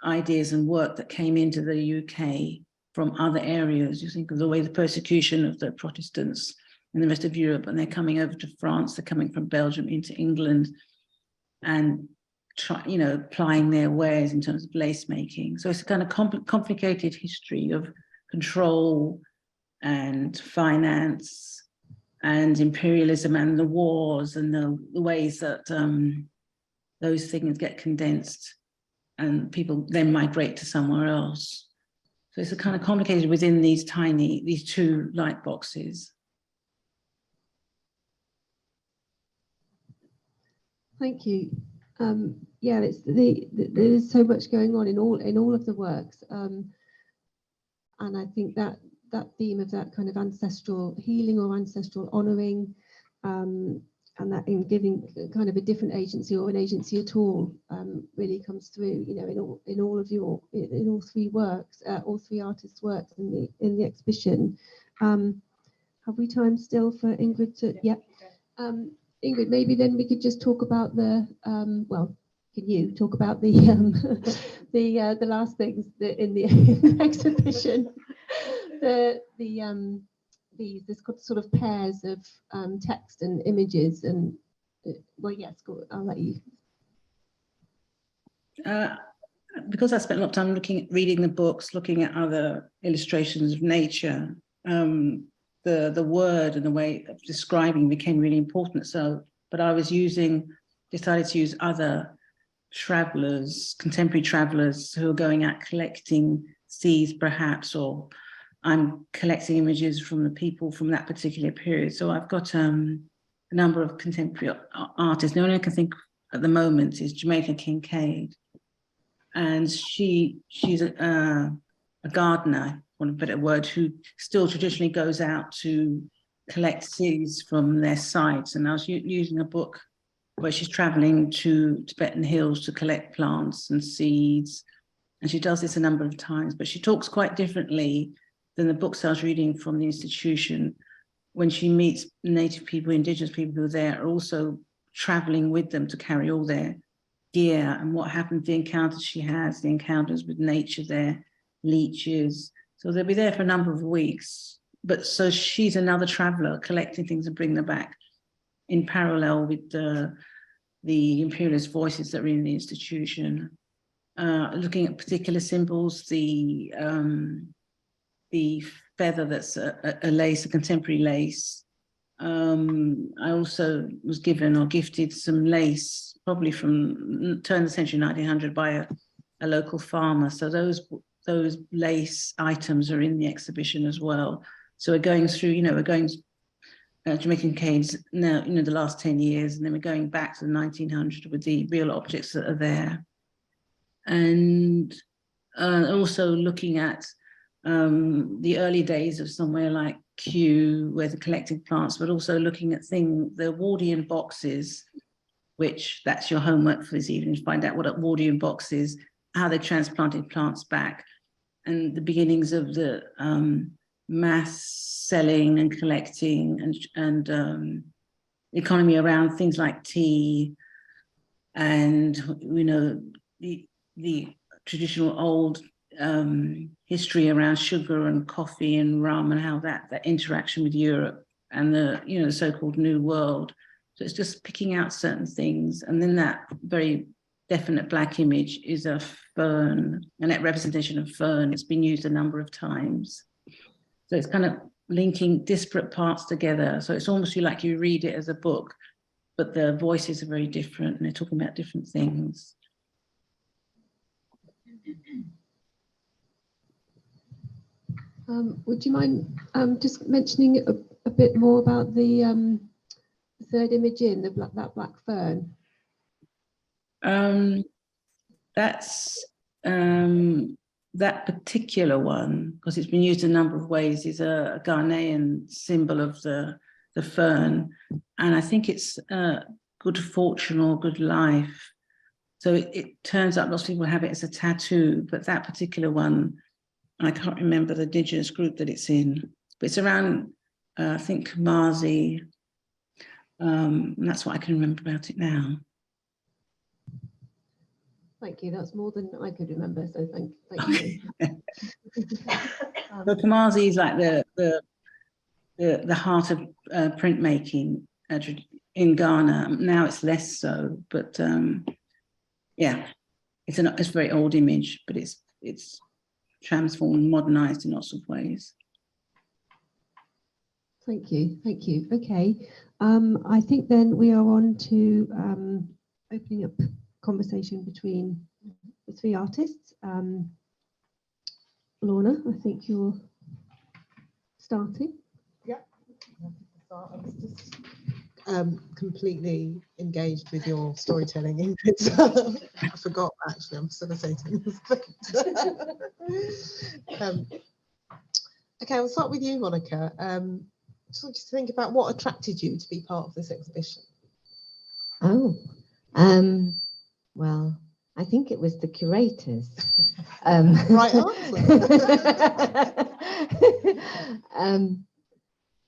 ideas and work that came into the UK from other areas. You think of the way the persecution of the Protestants in the rest of Europe, and they're coming over to France, they're coming from Belgium into England and applying their wares in terms of lace making. So it's a kind of complicated history of control and finance and imperialism and the wars and the ways that those things get condensed and people then migrate to somewhere else. So it's a kind of complicated within these 2 light boxes. Thank you. Yeah, it's there's so much going on in all of the works, and I think that theme of that kind of ancestral healing or ancestral honouring, and that in giving kind of a different agency or an agency at all, really comes through, in all 3 works, all 3 artists' works in the exhibition. Have we time still for Ingrid to? Yeah. Ingrid, maybe then we could just talk about the can you talk about the the last things that in the exhibition, this sort of pairs of text and images, and well, yes, I'll let you. Because I spent a lot of time reading the books, looking at other illustrations of nature, the word and the way of describing became really important. So, but I was decided to use other travelers, contemporary travelers who are going out collecting seeds perhaps, or I'm collecting images from the people from that particular period. So I've got a number of contemporary artists. The only one I can think at the moment is Jamaica Kincaid. And she's a gardener, for a better word, who still traditionally goes out to collect seeds from their sites. And I was using a book where she's traveling to Tibetan hills to collect plants and seeds. And she does this a number of times, but she talks quite differently than the books I was reading from the institution. When she meets native people, indigenous people who are there, are also traveling with them to carry all their gear, and what happens, the encounters she has, the encounters with nature there, leeches. So they'll be there for a number of weeks. But so she's another traveler collecting things and bringing them back in parallel with the imperialist voices that are in the institution. Looking at particular symbols, the feather that's a lace, a contemporary lace. I also was given or gifted some lace, probably from turn of the century 1900 by a local farmer. So those lace items are in the exhibition as well. So we're going through, we're going Jamaican Kincaid's now, the last 10 years, and then we're going back to the 1900s with the real objects that are there. And also looking at the early days of somewhere like Kew, where they're collecting plants, but also looking at the Wardian boxes, which that's your homework for this evening, to find out what a Wardian box is, how they transplanted plants back, and the beginnings of the mass selling and collecting and economy around things like tea, and the traditional old history around sugar and coffee and rum, and how that interaction with Europe and the so-called New World. So it's just picking out certain things. And then that very definite black image is a fern, and that representation of fern. It's been used a number of times. So it's kind of linking disparate parts together. So it's almost like you read it as a book, but the voices are very different and they're talking about different things. Would you mind just mentioning a bit more about the third image in that black fern? That's that particular one, because it's been used a number of ways, is a Ghanaian symbol of the fern, and I think it's good fortune or good life. So it turns out lots of people have it as a tattoo, but that particular one, I can't remember the indigenous group that it's in, but it's around, I think, Kamazi. And that's what I can remember about it now. Thank you. That's more than I could remember. So thank you. So Kamazi is like the heart of printmaking in Ghana. Now it's less so, but yeah, it's a very old image, but it's transformed, modernized in lots of ways. Thank you. Thank you. Okay. I think then we are on to opening up conversation between the three artists. Lorna, I think you're starting. Yeah. I was just completely engaged with your storytelling, Ingrid. I forgot, actually, I'm facilitating this. Okay, I'll start with you, Monica. Just want you to think about what attracted you to be part of this exhibition. Oh, well, I think it was the curators. Right answer.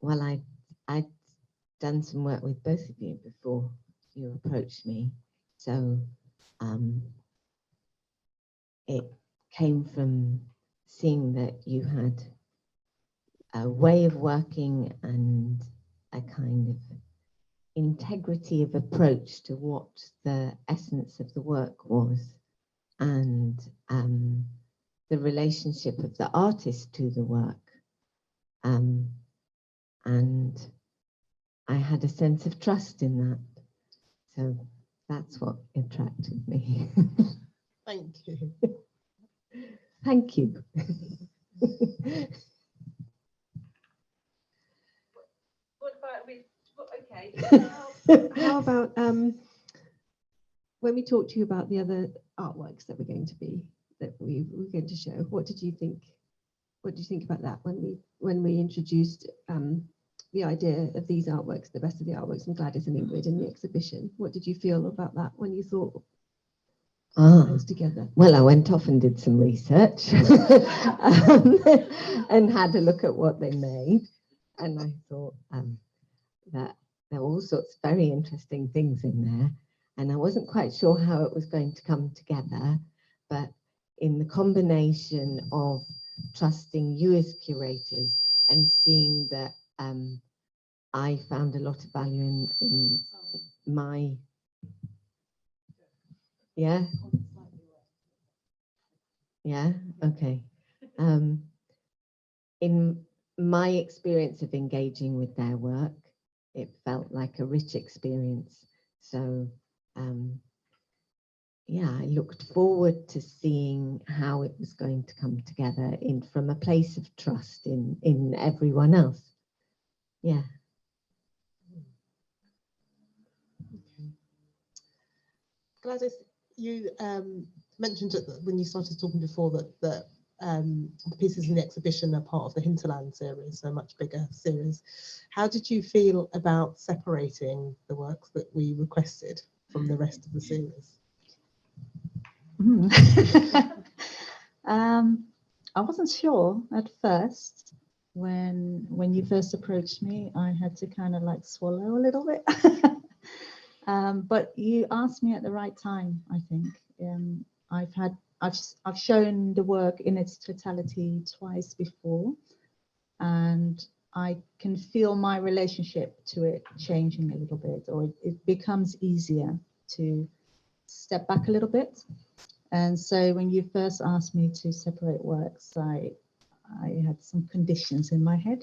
Well, I'd done some work with both of you before you approached me, so it came from seeing that you had a way of working and a kind of integrity of approach to what the essence of the work was, and the relationship of the artist to the work. And I had a sense of trust in that. So that's what attracted me. Thank you. Thank you. What about okay? How about when we talked to you about the other artworks that we're going to show? What did you think? What did you think about that when we introduced the idea of these artworks, the rest of the artworks from Gladys and Ingrid in the exhibition? What did you feel about that when you thought those together? Well, I went off and did some research and had a look at what they made, and I thought that there were all sorts of very interesting things in there, and I wasn't quite sure how it was going to come together, but in the combination of trusting you as curators and seeing that I found a lot of value in my, yeah, okay. In my experience of engaging with their work, it felt like a rich experience. So yeah, I looked forward to seeing how it was going to come together from a place of trust in everyone else. Yeah. Gladys, you mentioned when you started talking before that the pieces in the exhibition are part of the Hinterland series, so a much bigger series. How did you feel about separating the works that we requested from the rest of the series? I wasn't sure at first. When you first approached me, I had to kind of like swallow a little bit. But you asked me at the right time, I think. I've shown the work in its totality twice before, and I can feel my relationship to it changing a little bit, or it becomes easier to step back a little bit. And so when you first asked me to separate works, I had some conditions in my head.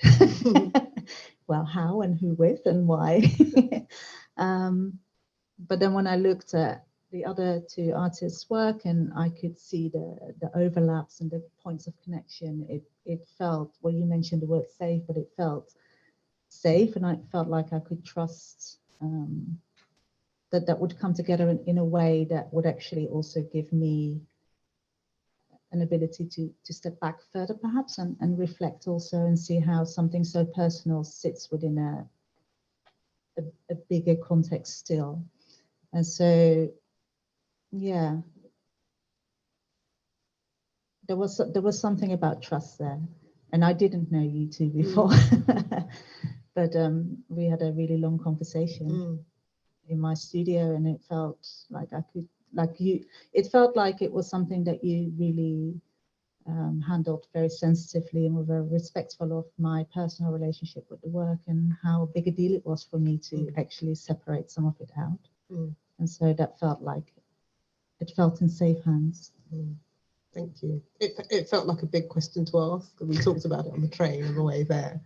Well, how and who with and why. But then when I looked at the other two artists' work and I could see the overlaps and the points of connection, it felt, well, you mentioned the word safe, but it felt safe, and I felt like I could trust that would come together in a way that would actually also give me an ability to step back further perhaps and reflect also and see how something so personal sits within a bigger context still. And so, yeah, there was something about trust there, and I didn't know you two before, but we had a really long conversation in my studio, and it felt like it felt like it was something that you really handled very sensitively and were very respectful of my personal relationship with the work and how big a deal it was for me to actually separate some of it out. And so that felt like it felt in safe hands. Thank you. It felt like a big question to ask, and we talked about it on the train on the way there.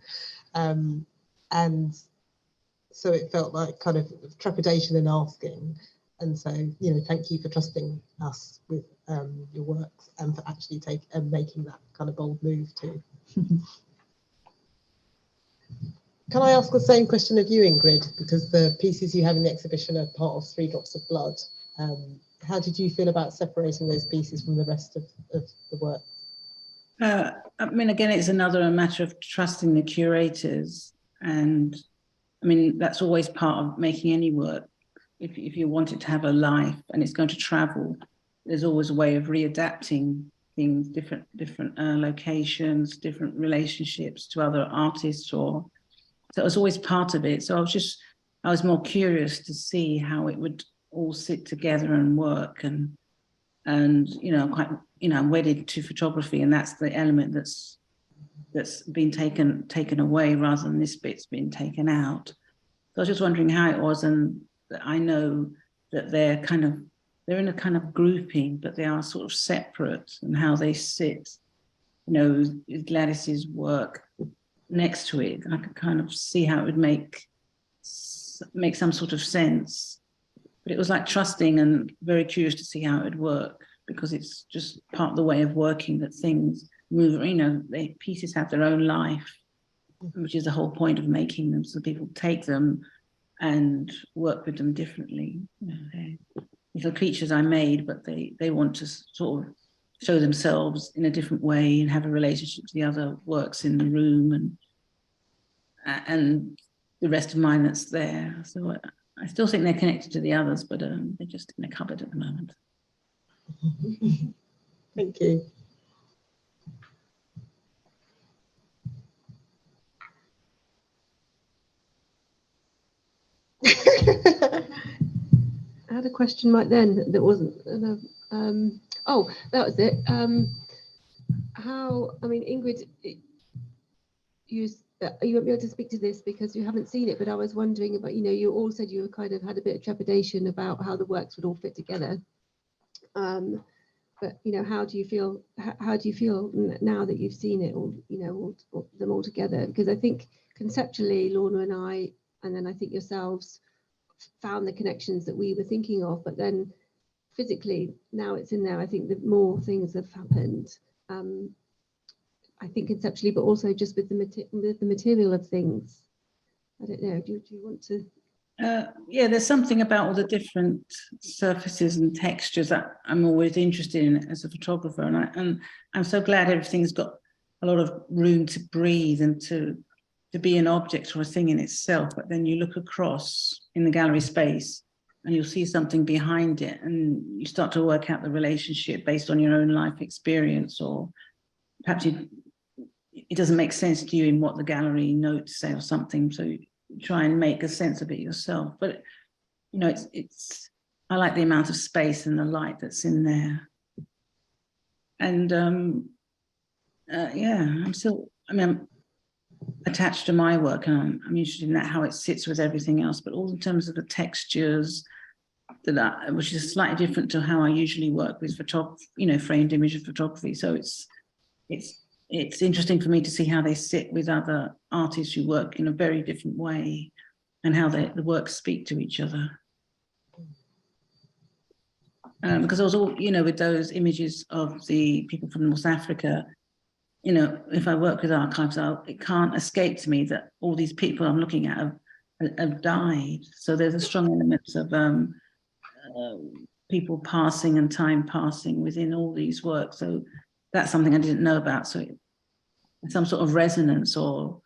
And so it felt like kind of trepidation in asking. And so, you know, thank you for trusting us with your works and for actually making that kind of bold move too. Can I ask the same question of you, Ingrid? Because the pieces you have in the exhibition are part of 3 Drops of Blood. How did you feel about separating those pieces from the rest of the work? I mean, again, it's another matter of trusting the curators. And I mean, that's always part of making any work. If you want it to have a life and it's going to travel, there's always a way of readapting things, different locations, different relationships to other artists, so it was always part of it. So I was more curious to see how it would all sit together and work, and you know, I'm wedded to photography, and that's the element that's been taken away rather than this bit's been taken out. So I was just wondering how it was, and I know that they're in a kind of grouping, but they are sort of separate, and how they sit, you know, Gladys's work next to it. I could kind of see how it would make some sort of sense. But it was like trusting and very curious to see how it would work, because it's just part of the way of working that things move. You know, pieces have their own life, which is the whole point of making them, so people take them and work with them differently. You know, they're creatures I made, but they want to sort of show themselves in a different way and have a relationship to the other works in the room and the rest of mine that's there. So I still think they're connected to the others, but they're just in a cupboard at the moment. Thank you. I had a question right then that wasn't. Oh, that was it. How? I mean, Ingrid, you won't be able to speak to this because you haven't seen it. But I was wondering about. You know, you all said you kind of had a bit of trepidation about how the works would all fit together. But you know, how do you feel? How do you feel now that you've seen it all? You know, all them all together? Because I think conceptually, Lorna and I, and then I think yourselves, found the connections that we were thinking of, but then physically now it's in there. I think that more things have happened. I think conceptually, but also just with the material of things. I don't know. Do you want to? Yeah, there's something about all the different surfaces and textures that I'm always interested in as a photographer, and I'm so glad everything's got a lot of room to breathe and to be an object or a thing in itself. But then you look across in the gallery space and you'll see something behind it, and you start to work out the relationship based on your own life experience, or perhaps it doesn't make sense to you in what the gallery notes say or something, so you try and make a sense of it yourself. But you know, I like the amount of space and the light that's in there. And yeah, I'm attached to my work, and I'm interested in that, how it sits with everything else, but all in terms of the textures which is slightly different to how I usually work with photography, you know, framed image of photography. So it's interesting for me to see how they sit with other artists who work in a very different way, and how the works speak to each other. Because I was all, you know, with those images of the people from North Africa, you know, if I work with archives, it can't escape to me that all these people I'm looking at have died. So there's a strong element of people passing and time passing within all these works. So that's something I didn't know about. So some sort of resonance or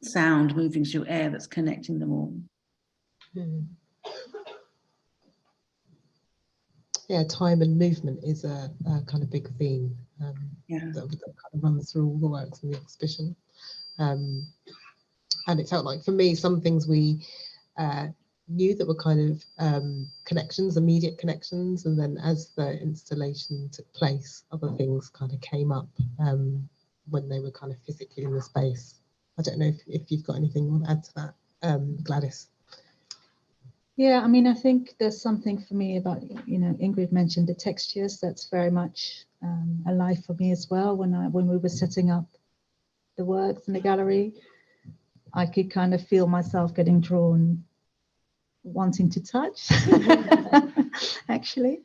sound moving through air that's connecting them all. Yeah, time and movement is a kind of big theme that kind of runs through all the works in the exhibition. And it felt like, for me, some things we knew that were kind of connections, immediate connections, and then as the installation took place, other things kind of came up when they were kind of physically in the space. I don't know if you've got anything you want to add to that, Gladys. Yeah, I mean, I think there's something for me about, you know, Ingrid mentioned the textures. That's very much alive for me as well. When we were setting up the works in the gallery, I could kind of feel myself getting drawn, wanting to touch, actually.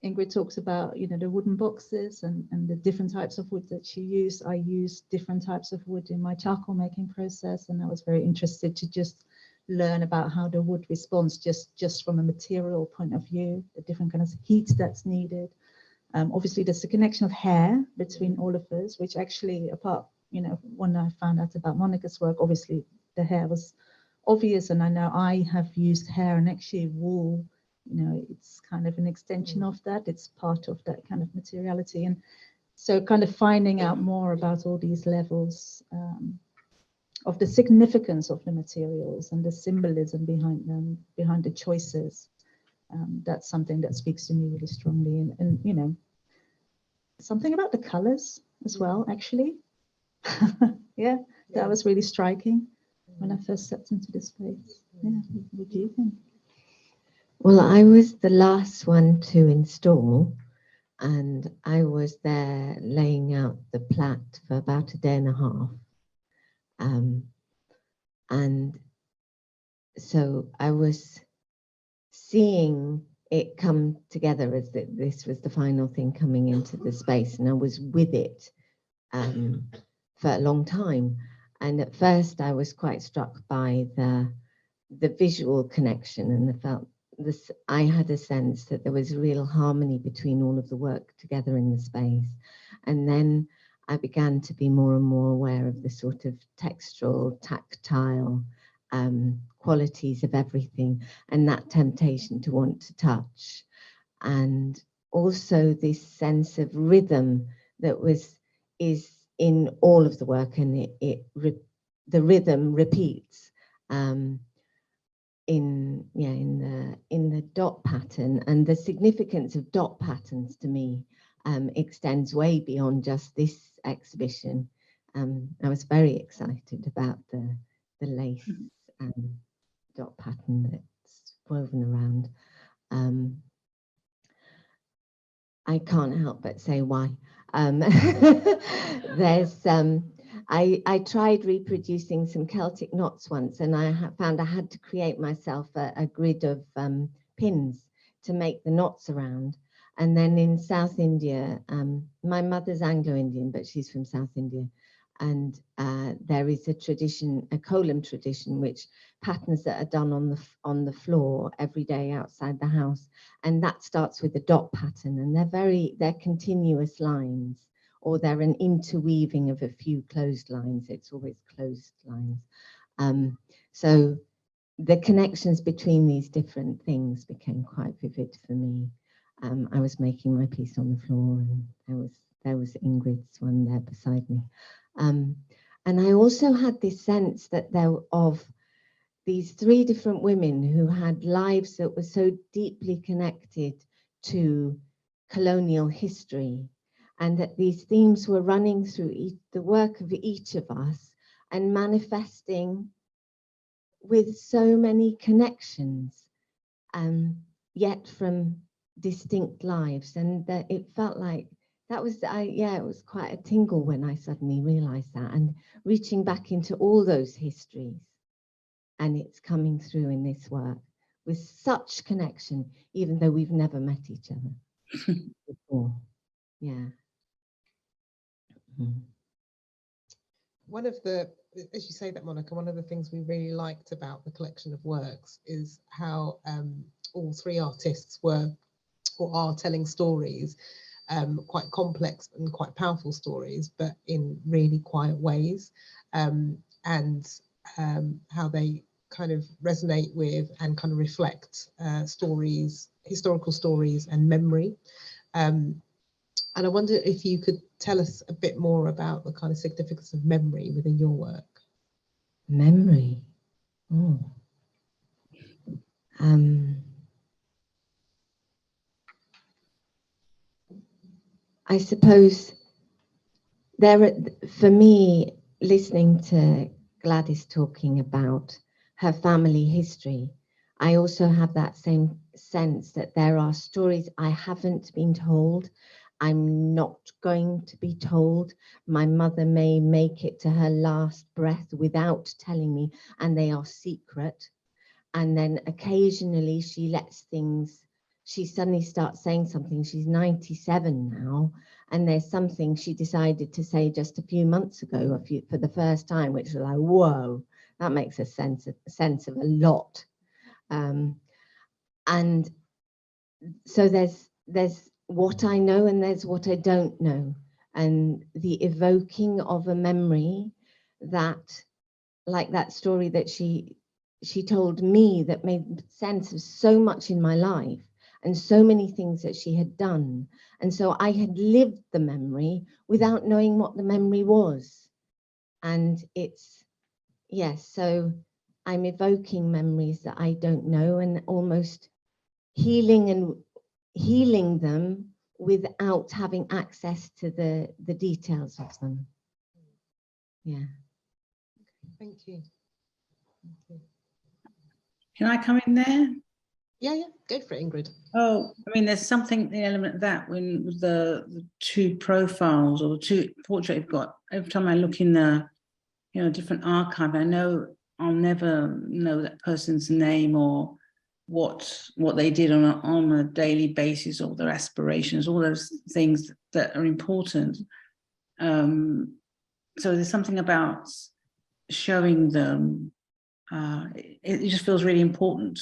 Ingrid talks about, you know, the wooden boxes and the different types of wood that she used. I used different types of wood in my charcoal making process, and I was very interested to just learn about how the wood responds just from a material point of view, the different kind of heat that's needed. Obviously, there's a connection of hair between all of us, which actually, apart, you know, when I found out about Monica's work, obviously the hair was obvious, and I know I have used hair, and actually wool, you know, it's kind of an extension of that. It's part of that kind of materiality. And so kind of finding out more about all these levels of the significance of the materials and the symbolism behind them, behind the choices. That's something that speaks to me really strongly. And you know, something about the colors as well, actually. Yeah, that was really striking when I first stepped into this space. Yeah, what do you think? Well, I was the last one to install, and I was there laying out the plat for about a day and a half. And so I was seeing it come together as that this was the final thing coming into the space, and I was with it for a long time. And at first I was quite struck by the visual connection, and I felt this, I had a sense that there was real harmony between all of the work together in the space. And then I began to be more and more aware of the sort of textural, tactile qualities of everything, and that temptation to want to touch, and also this sense of rhythm that is in all of the work, and the rhythm repeats in the dot pattern, and the significance of dot patterns to me extends way beyond just this exhibition. I was very excited about the lace dot pattern that's woven around. I can't help but say why. There's I tried reproducing some Celtic knots once, and I found I had to create myself a grid of pins to make the knots around. And then in South India, my mother's Anglo-Indian, but she's from South India. And there is a tradition, a kolam tradition, which patterns that are done on the floor every day outside the house. And that starts with a dot pattern, and they're continuous lines, or they're an interweaving of a few closed lines. It's always closed lines. So the connections between these different things became quite vivid for me. I was making my piece on the floor, and there was Ingrid's one there beside me. And I also had this sense that of these three different women who had lives that were so deeply connected to colonial history, and that these themes were running through the work of each of us and manifesting with so many connections, yet from distinct lives. And that it felt like that was, it was quite a tingle when I suddenly realized that, and reaching back into all those histories, and it's coming through in this work with such connection, even though we've never met each other before. Yeah. One of the, as you say that, Monica, one of the things we really liked about the collection of works is how all three artists were or are telling stories, quite complex and quite powerful stories, but in really quiet ways, and how they kind of resonate with and kind of reflect stories, historical stories and memory. And I wonder if you could tell us a bit more about the kind of significance of memory within your work. Memory. Oh. I suppose for me, listening to Gladys talking about her family history, I also have that same sense that there are stories I haven't been told. I'm not going to be told. My mother may make it to her last breath without telling me, and they are secret. And then occasionally she lets things, she suddenly starts saying something. She's 97 now, and there's something she decided to say just a few months ago, for the first time, which was like, whoa, that makes a sense of a lot. And so there's what I know, and there's what I don't know, and the evoking of a memory that, like that story that she told me, that made sense of so much in my life and so many things that she had done. And so I had lived the memory without knowing what the memory was. And it's, yes, so I'm evoking memories that I don't know, and almost healing them without having access to the details of them. Yeah. Thank you. Can I come in there? Yeah, go for it, Ingrid. Oh, I mean, there's something, the element of that when the two profiles or the two portraits you've got, every time I look in the, different archive, I know I'll never know that person's name or what they did on a daily basis, or their aspirations, all those things that are important. So there's something about showing them. It just feels really important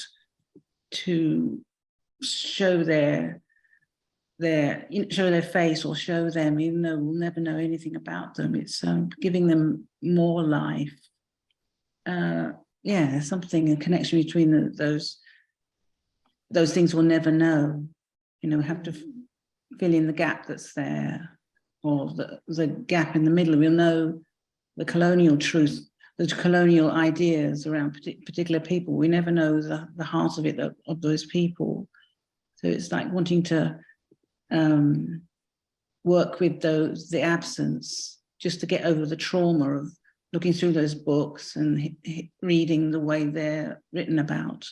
to show their face, or show them, even though we'll never know anything about them. It's giving them more life. There's something, a connection between those things we'll never know. We have to fill in the gap that's there, or the gap in the middle. We'll know the colonial truth, the colonial ideas around particular people. We never know the heart of it, of those people. So it's like wanting to work with the absence, just to get over the trauma of looking through those books and reading the way they're written about.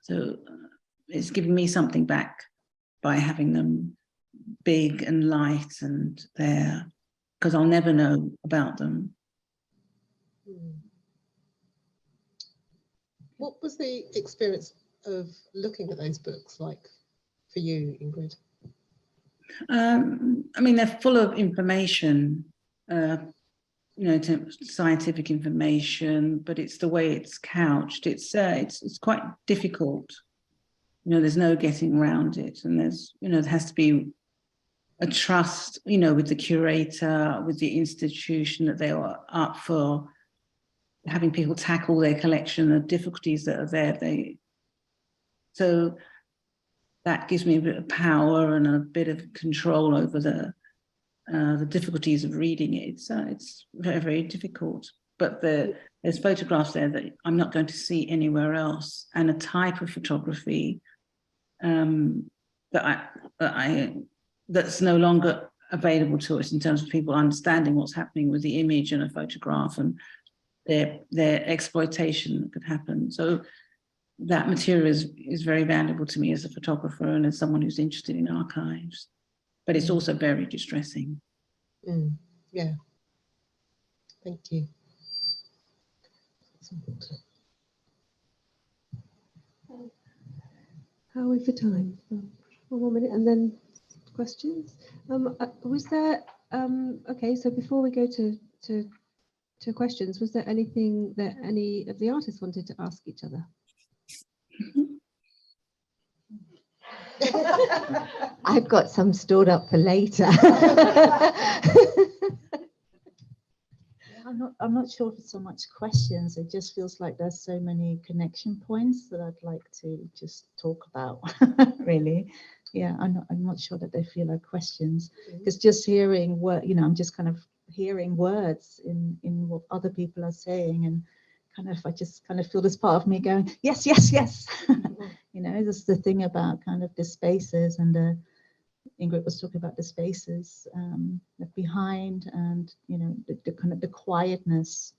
So it's giving me something back by having them big and light and there, because I'll never know about them. What was the experience of looking at those books like for you, Ingrid? I mean, they're full of information, scientific information, but it's the way it's couched. It's quite difficult. There's no getting around it, and there has to be a trust, with the curator, with the institution, that they are up for having people tackle their collection, the difficulties that are there. So that gives me a bit of power and a bit of control over the difficulties of reading it. It's very, very difficult. But there's photographs there that I'm not going to see anywhere else, and a type of photography that's no longer available to us, in terms of people understanding what's happening with the image and a photograph, and their exploitation that could happen. So that material is very valuable to me as a photographer and as someone who's interested in archives. But it's also very distressing. Yeah. Thank you. How are we for time? 1 more minute and then questions. Was there okay, so before we go to questions, was there anything that any of the artists wanted to ask each other? I've got some stored up for later. I'm not sure if it's so much questions. It just feels like there's so many connection points that I'd like to just talk about. Really, yeah. I'm not sure that they feel like questions, because just hearing I'm just kind of hearing words in what other people are saying, and I just kind of feel this part of me going, yes, yes, yes. This is the thing about kind of the spaces, and Ingrid was talking about the spaces behind, and the kind of the quietness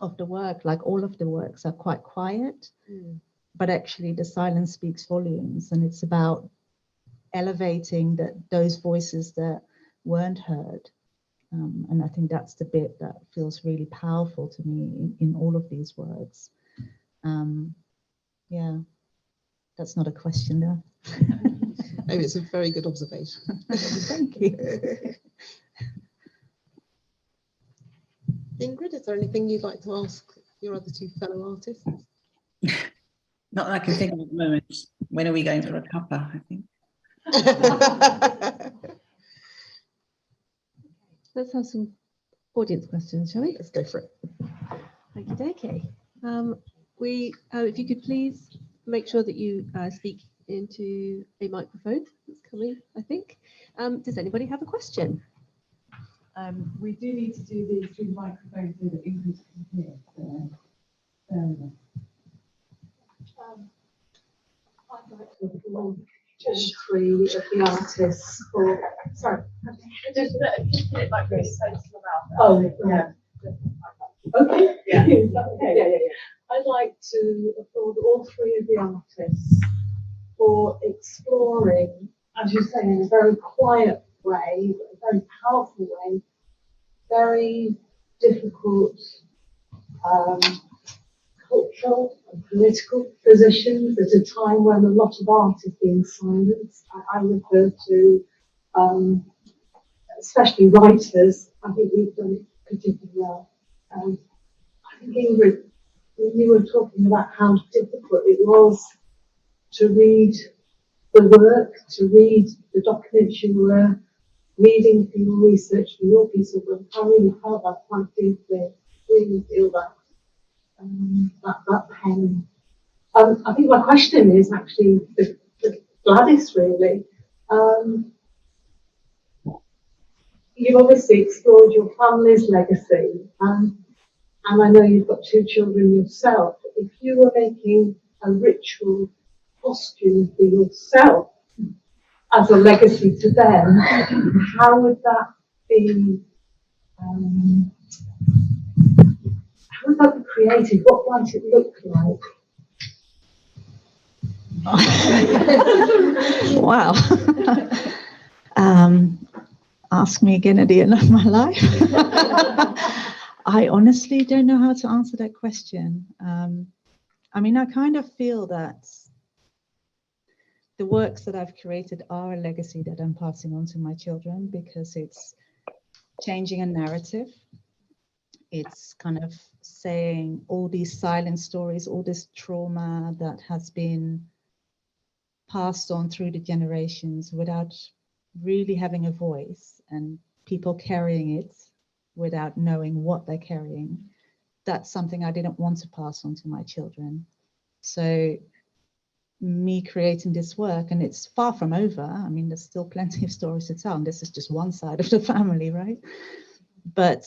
of the work. Like, all of the works are quite quiet, but actually the silence speaks volumes, and it's about elevating those voices that weren't heard. And I think that's the bit that feels really powerful to me in all of these works. Yeah, that's not a question though. Maybe it's a very good observation. Thank you. Ingrid, is there anything you'd like to ask your other two fellow artists? Not that I can think of at the moment. When are we going for a cuppa, I think? Let's have some audience questions, shall we? Let's go for it. Okey-dokey. If you could please make sure that you speak into a microphone that's coming, I think. Does anybody have a question? We do need to do these through microphones so that Ingrid can hear. I'd like to applaud just 3 of the artists for. Sorry, just put it like this. Oh, yeah. Okay. Yeah. Okay. Yeah. I'd like to applaud all 3 of the artists for exploring, as you say, in a very quiet way, a very powerful way, very difficult cultural and political positions at a time when a lot of art is being silenced. I refer to especially writers. I think you've done it particularly well. I think, Ingrid, when you were talking about how difficult it was to read the work, to read the documents you were reading for your research, for your piece of work, I really felt that quite deeply. Really feel that that pain. I think my question is actually for Gladys, really. You've obviously explored your family's legacy, and I know you've got 2 children yourself. If you were making a ritual costume for yourself as a legacy to them, how would that be? How would that be created? What might it look like? Wow. Ask me again at the end of my life. I honestly don't know how to answer that question. I mean, I kind of feel that the works that I've created are a legacy that I'm passing on to my children, because it's changing a narrative. It's kind of saying all these silent stories, all this trauma that has been passed on through the generations without really having a voice, and people carrying it without knowing what they're carrying. That's something I didn't want to pass on to my children. So me creating this work, and it's far from over. I mean, there's still plenty of stories to tell, and this is just one side of the family, right? But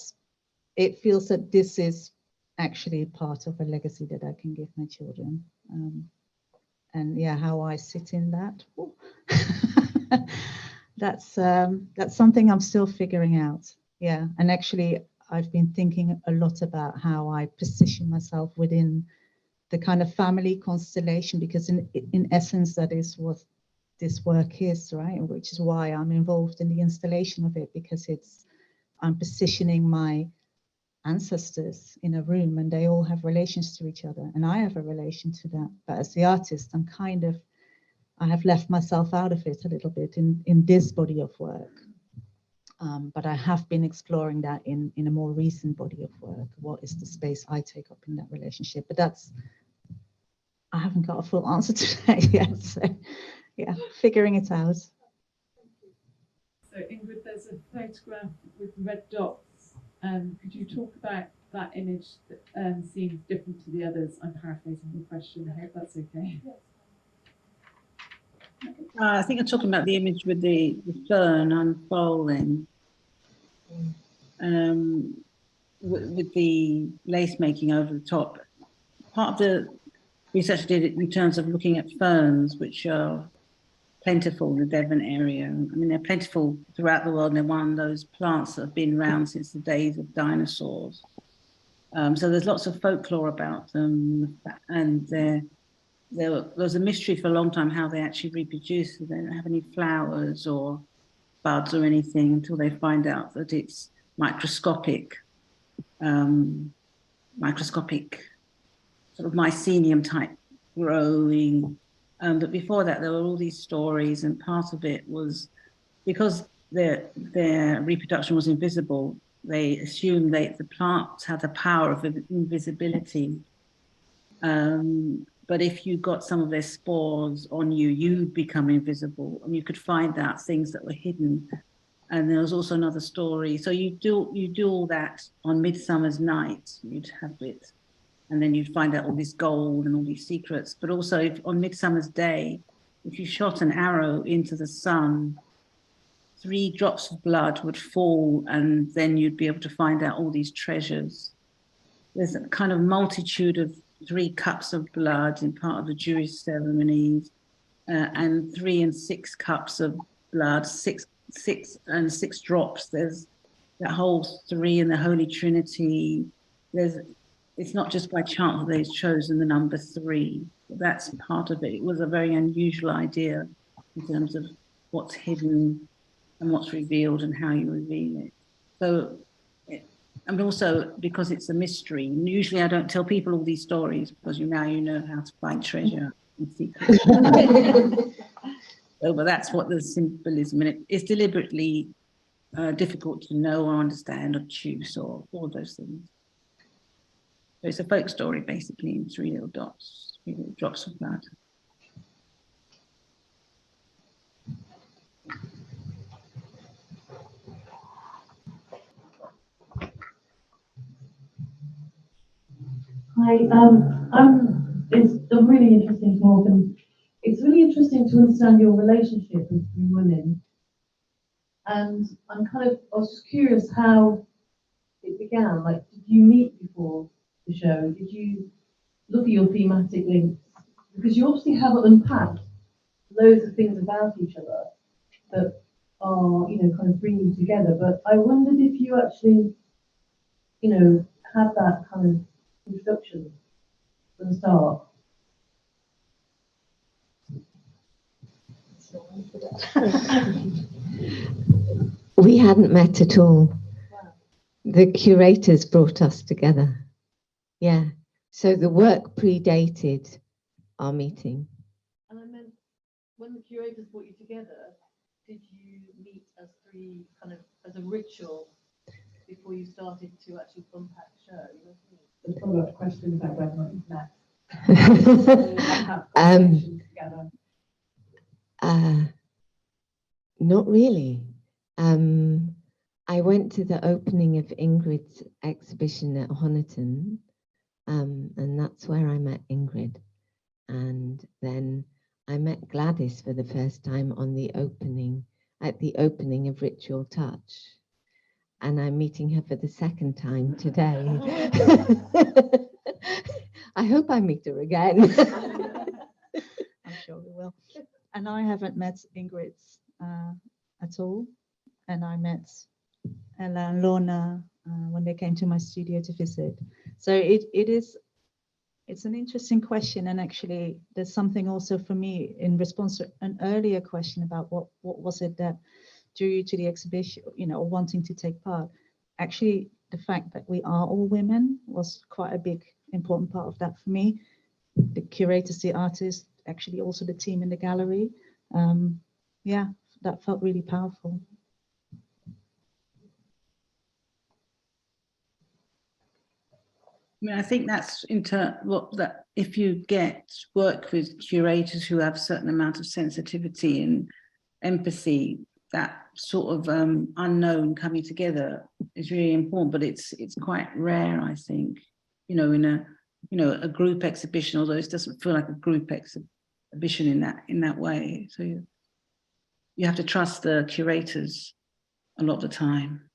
it feels that this is actually part of a legacy that I can give my children. And yeah, how I sit in that, that's something I'm still figuring out. Yeah, and actually I've been thinking a lot about how I position myself within the kind of family constellation, because in essence that is what this work is, right? Which is why I'm involved in the installation of it, because I'm positioning my ancestors in a room, and they all have relations to each other, and I have a relation to that. But as the artist, I have left myself out of it a little bit in this body of work. But I have been exploring that in a more recent body of work. What is the space I take up in that relationship? But I haven't got a full answer to that yet. So yeah, figuring it out. So Ingrid, there's a photograph with red dots. Could you talk about that image that seems different to the others? I'm paraphrasing the question. I hope that's okay. I think I'm talking about the image with the fern unfolding, with the lace making over the top. Part of the research I did in terms of looking at ferns, which are plentiful in the Devon area. I mean, they're plentiful throughout the world, and they're one of those plants that have been around since the days of dinosaurs. So there's lots of folklore about them, and there was a mystery for a long time how they actually reproduce. They don't have any flowers or buds or anything until they find out that it's microscopic sort of mycelium type growing. But before that, there were all these stories, and part of it was because their reproduction was invisible. They assumed the plants had the power of invisibility. But if you got some of their spores on you, you'd become invisible, and you could find out things that were hidden. And there was also another story. So you do all that on Midsummer's Night. You'd have it, and then you'd find out all this gold and all these secrets. But also on Midsummer's Day, if you shot an arrow into the sun, 3 drops of blood would fall, and then you'd be able to find out all these treasures. There's a kind of multitude of 3 cups of blood in part of the Jewish ceremonies, and 3 and 6 cups of blood, 6 and 6 drops. There's that whole 3 in the Holy Trinity. It's not just by chance that they've chosen the number 3. That's part of it. It was a very unusual idea in terms of what's hidden and what's revealed and how you reveal it. So And also because it's a mystery. Usually I don't tell people all these stories because now you know how to find treasure and secrets. So, but that's what the symbolism, and it's deliberately difficult to know or understand or choose or all those things. So it's a folk story basically in 3 little dots, 3 little drops of blood. Hi, it's a really interesting talk, and it's really interesting to understand your relationship with 3 women. And I was just curious how it began. Like, did you meet before the show? Did you look at your thematic links? Because you obviously have unpacked loads of things about each other that are, kind of bring you together. But I wondered if you actually, had that kind of introduction from the start. We hadn't met at all. The curators brought us together. Yeah. So the work predated our meeting. And I meant, when the curators brought you together, did you meet as 3 kind of as a ritual before you started to actually unpack the show? The follow-up question about whether or not you've met. Not really. I went to the opening of Ingrid's exhibition at Honiton, and that's where I met Ingrid. And then I met Gladys for the first time at the opening of Ritual Touch. And I'm meeting her for the 2nd time today. I hope I meet her again. I'm sure we will. And I haven't met Ingrid at all. And I met Ella and Lorna when they came to my studio to visit. So it's an interesting question. And actually, there's something also for me in response to an earlier question about what was it that drew you to the exhibition, or wanting to take part. Actually, the fact that we are all women was quite a big, important part of that for me. The curators, the artists, actually also the team in the gallery. Yeah, that felt really powerful. I mean, I think that's that if you get work with curators who have a certain amount of sensitivity and empathy, that sort of unknown coming together is really important, but it's quite rare, I think, in a group exhibition, although it doesn't feel like a group exhibition in that way. So you have to trust the curators a lot of the time.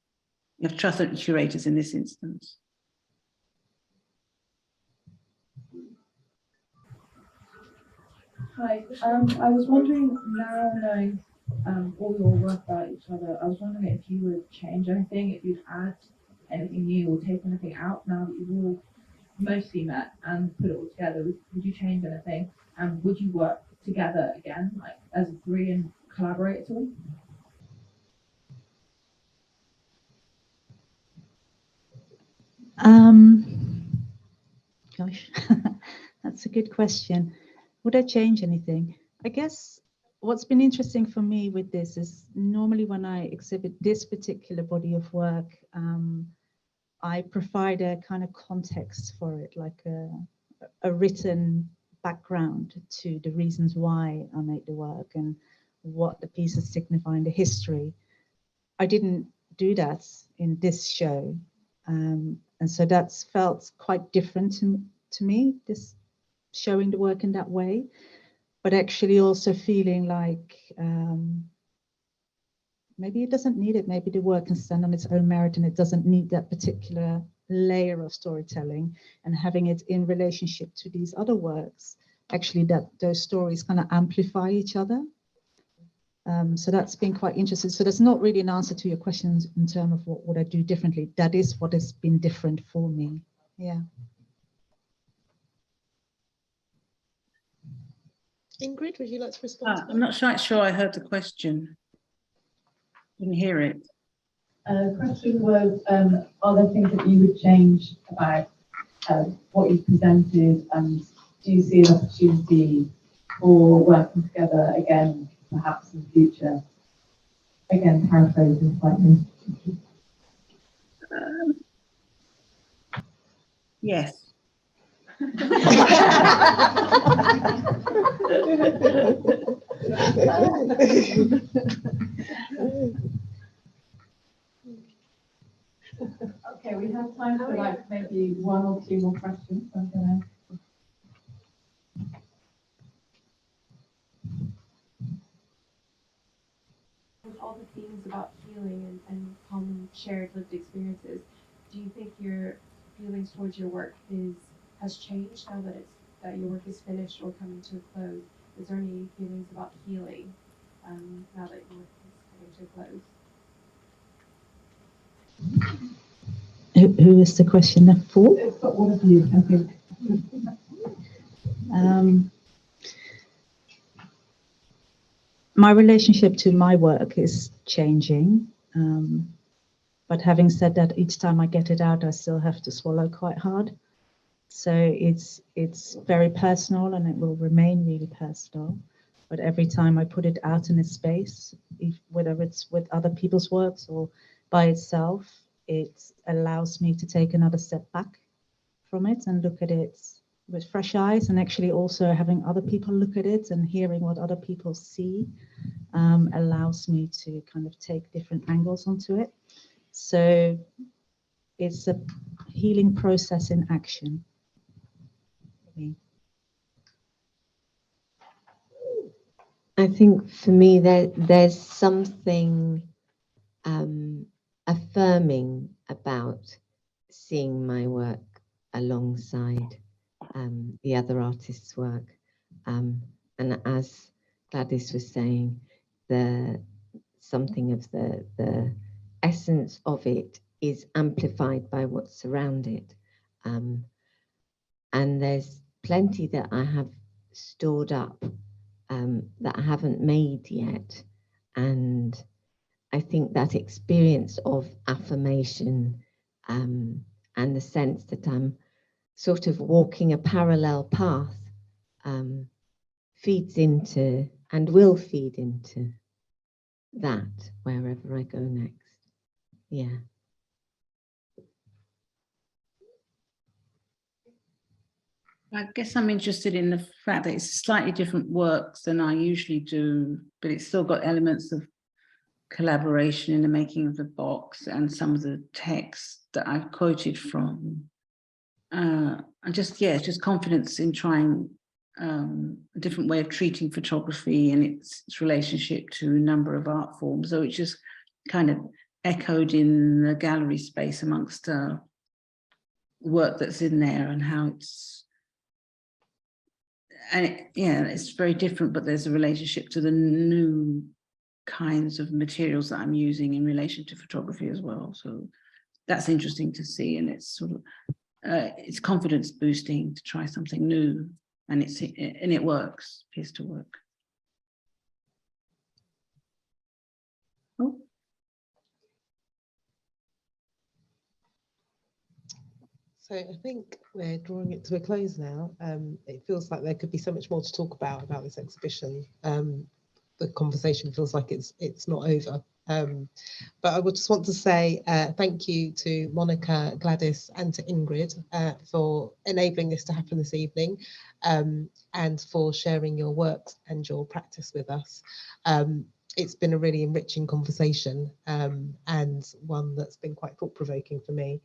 You have to trust the curators in this instance. Hi, I was wondering, now knowing all your work about each other, I was wondering if you would change anything, if you'd add anything new or take anything out now that you've all mostly met and put it all together. Would you change anything? And would you work together again, like as a 3 and collaborate at all? Gosh, that's a good question. Would I change anything? I guess what's been interesting for me with this is normally when I exhibit this particular body of work, I provide a kind of context for it, like a written background to the reasons why I made the work and what the pieces signify in the history. I didn't do that in this show. And so that's felt quite different to me, this showing the work in that way, but actually also feeling like maybe it doesn't need it. Maybe the work can stand on its own merit and it doesn't need that particular layer of storytelling, and having it in relationship to these other works, actually those stories kind of amplify each other. So that's been quite interesting. So there's not really an answer to your questions in terms of what would I do differently. That is what has been different for me. Yeah. Ingrid, would you like to respond to that? I'm not quite sure I heard the question. Didn't hear it. Question was, are there things that you would change about what you presented, and do you see an opportunity for working together again, perhaps in the future? Again, paraphrasing slightly. Yes. Okay, we have time for like maybe one or two more questions. I'm gonna... With all the themes about healing and common shared lived experiences, do you think your feelings towards your work has changed now that your work is finished or coming to a close? Is there any feelings about healing now that your work is coming to a close? Who is the question for? It's got one of you, I think. My relationship to my work is changing, but having said that, each time I get it out, I still have to swallow quite hard. So it's very personal, and it will remain really personal. But every time I put it out in a space, whether it's with other people's works or by itself, it allows me to take another step back from it and look at it with fresh eyes, and actually also having other people look at it and hearing what other people see allows me to kind of take different angles onto it. So it's a healing process in action for me. I think for me there's something affirming about seeing my work alongside the other artists' work, and as Gladys was saying, something of the essence of it is amplified by what's around it, and there's plenty that I have stored up that I haven't made yet, and I think that experience of affirmation and the sense that I'm sort of walking a parallel path feeds into and will feed into that wherever I go next. Yeah. I guess I'm interested in the fact that it's slightly different works than I usually do, but it's still got elements of collaboration in the making of the box and some of the texts that I've quoted from. And just confidence in trying a different way of treating photography and its relationship to a number of art forms. So it just kind of echoed in the gallery space amongst work that's in there, and how it's very different, but there's a relationship to the new kinds of materials that I'm using in relation to photography as well. So that's interesting to see, and it's sort of it's confidence boosting to try something new, and it works, appears to work. Oh. So I think we're drawing it to a close now. It feels like there could be so much more to talk about this exhibition. The conversation feels like it's not over. But I would just want to say thank you to Monica, Gladys, and to Ingrid for enabling this to happen this evening, and for sharing your work and your practice with us. It's been a really enriching conversation, and one that's been quite thought-provoking for me.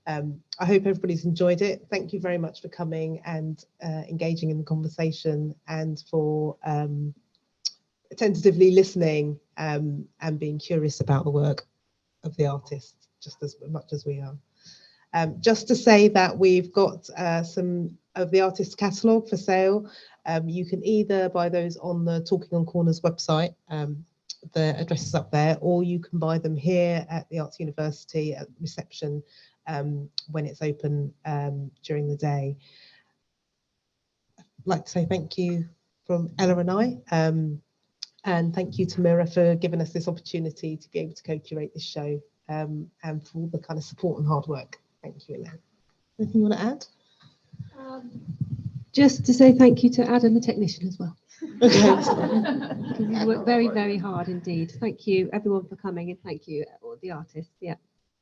I hope everybody's enjoyed it. Thank you very much for coming and engaging in the conversation, and for tentatively listening and being curious about the work of the artist just as much as we are. Just to say that we've got some of the artist's catalogue for sale. You can either buy those on the Talking on Corners website, the address is up there, or you can buy them here at the Arts University at reception when it's open during the day. I'd like to say thank you from Ella and I. And thank you to Mira for giving us this opportunity to be able to co-curate this show. and for all the kind of support and hard work. Thank you, Elaine. Anything you want to add? Just to say thank you to Adam, the technician, as well. Because he's worked very, very hard indeed. Thank you, everyone, for coming, and thank you, all the artists. Yeah,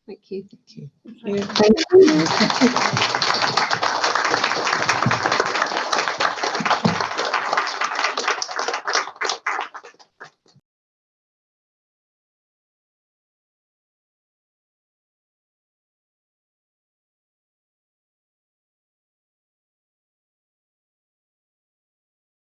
thank you. Thank you. Thank you.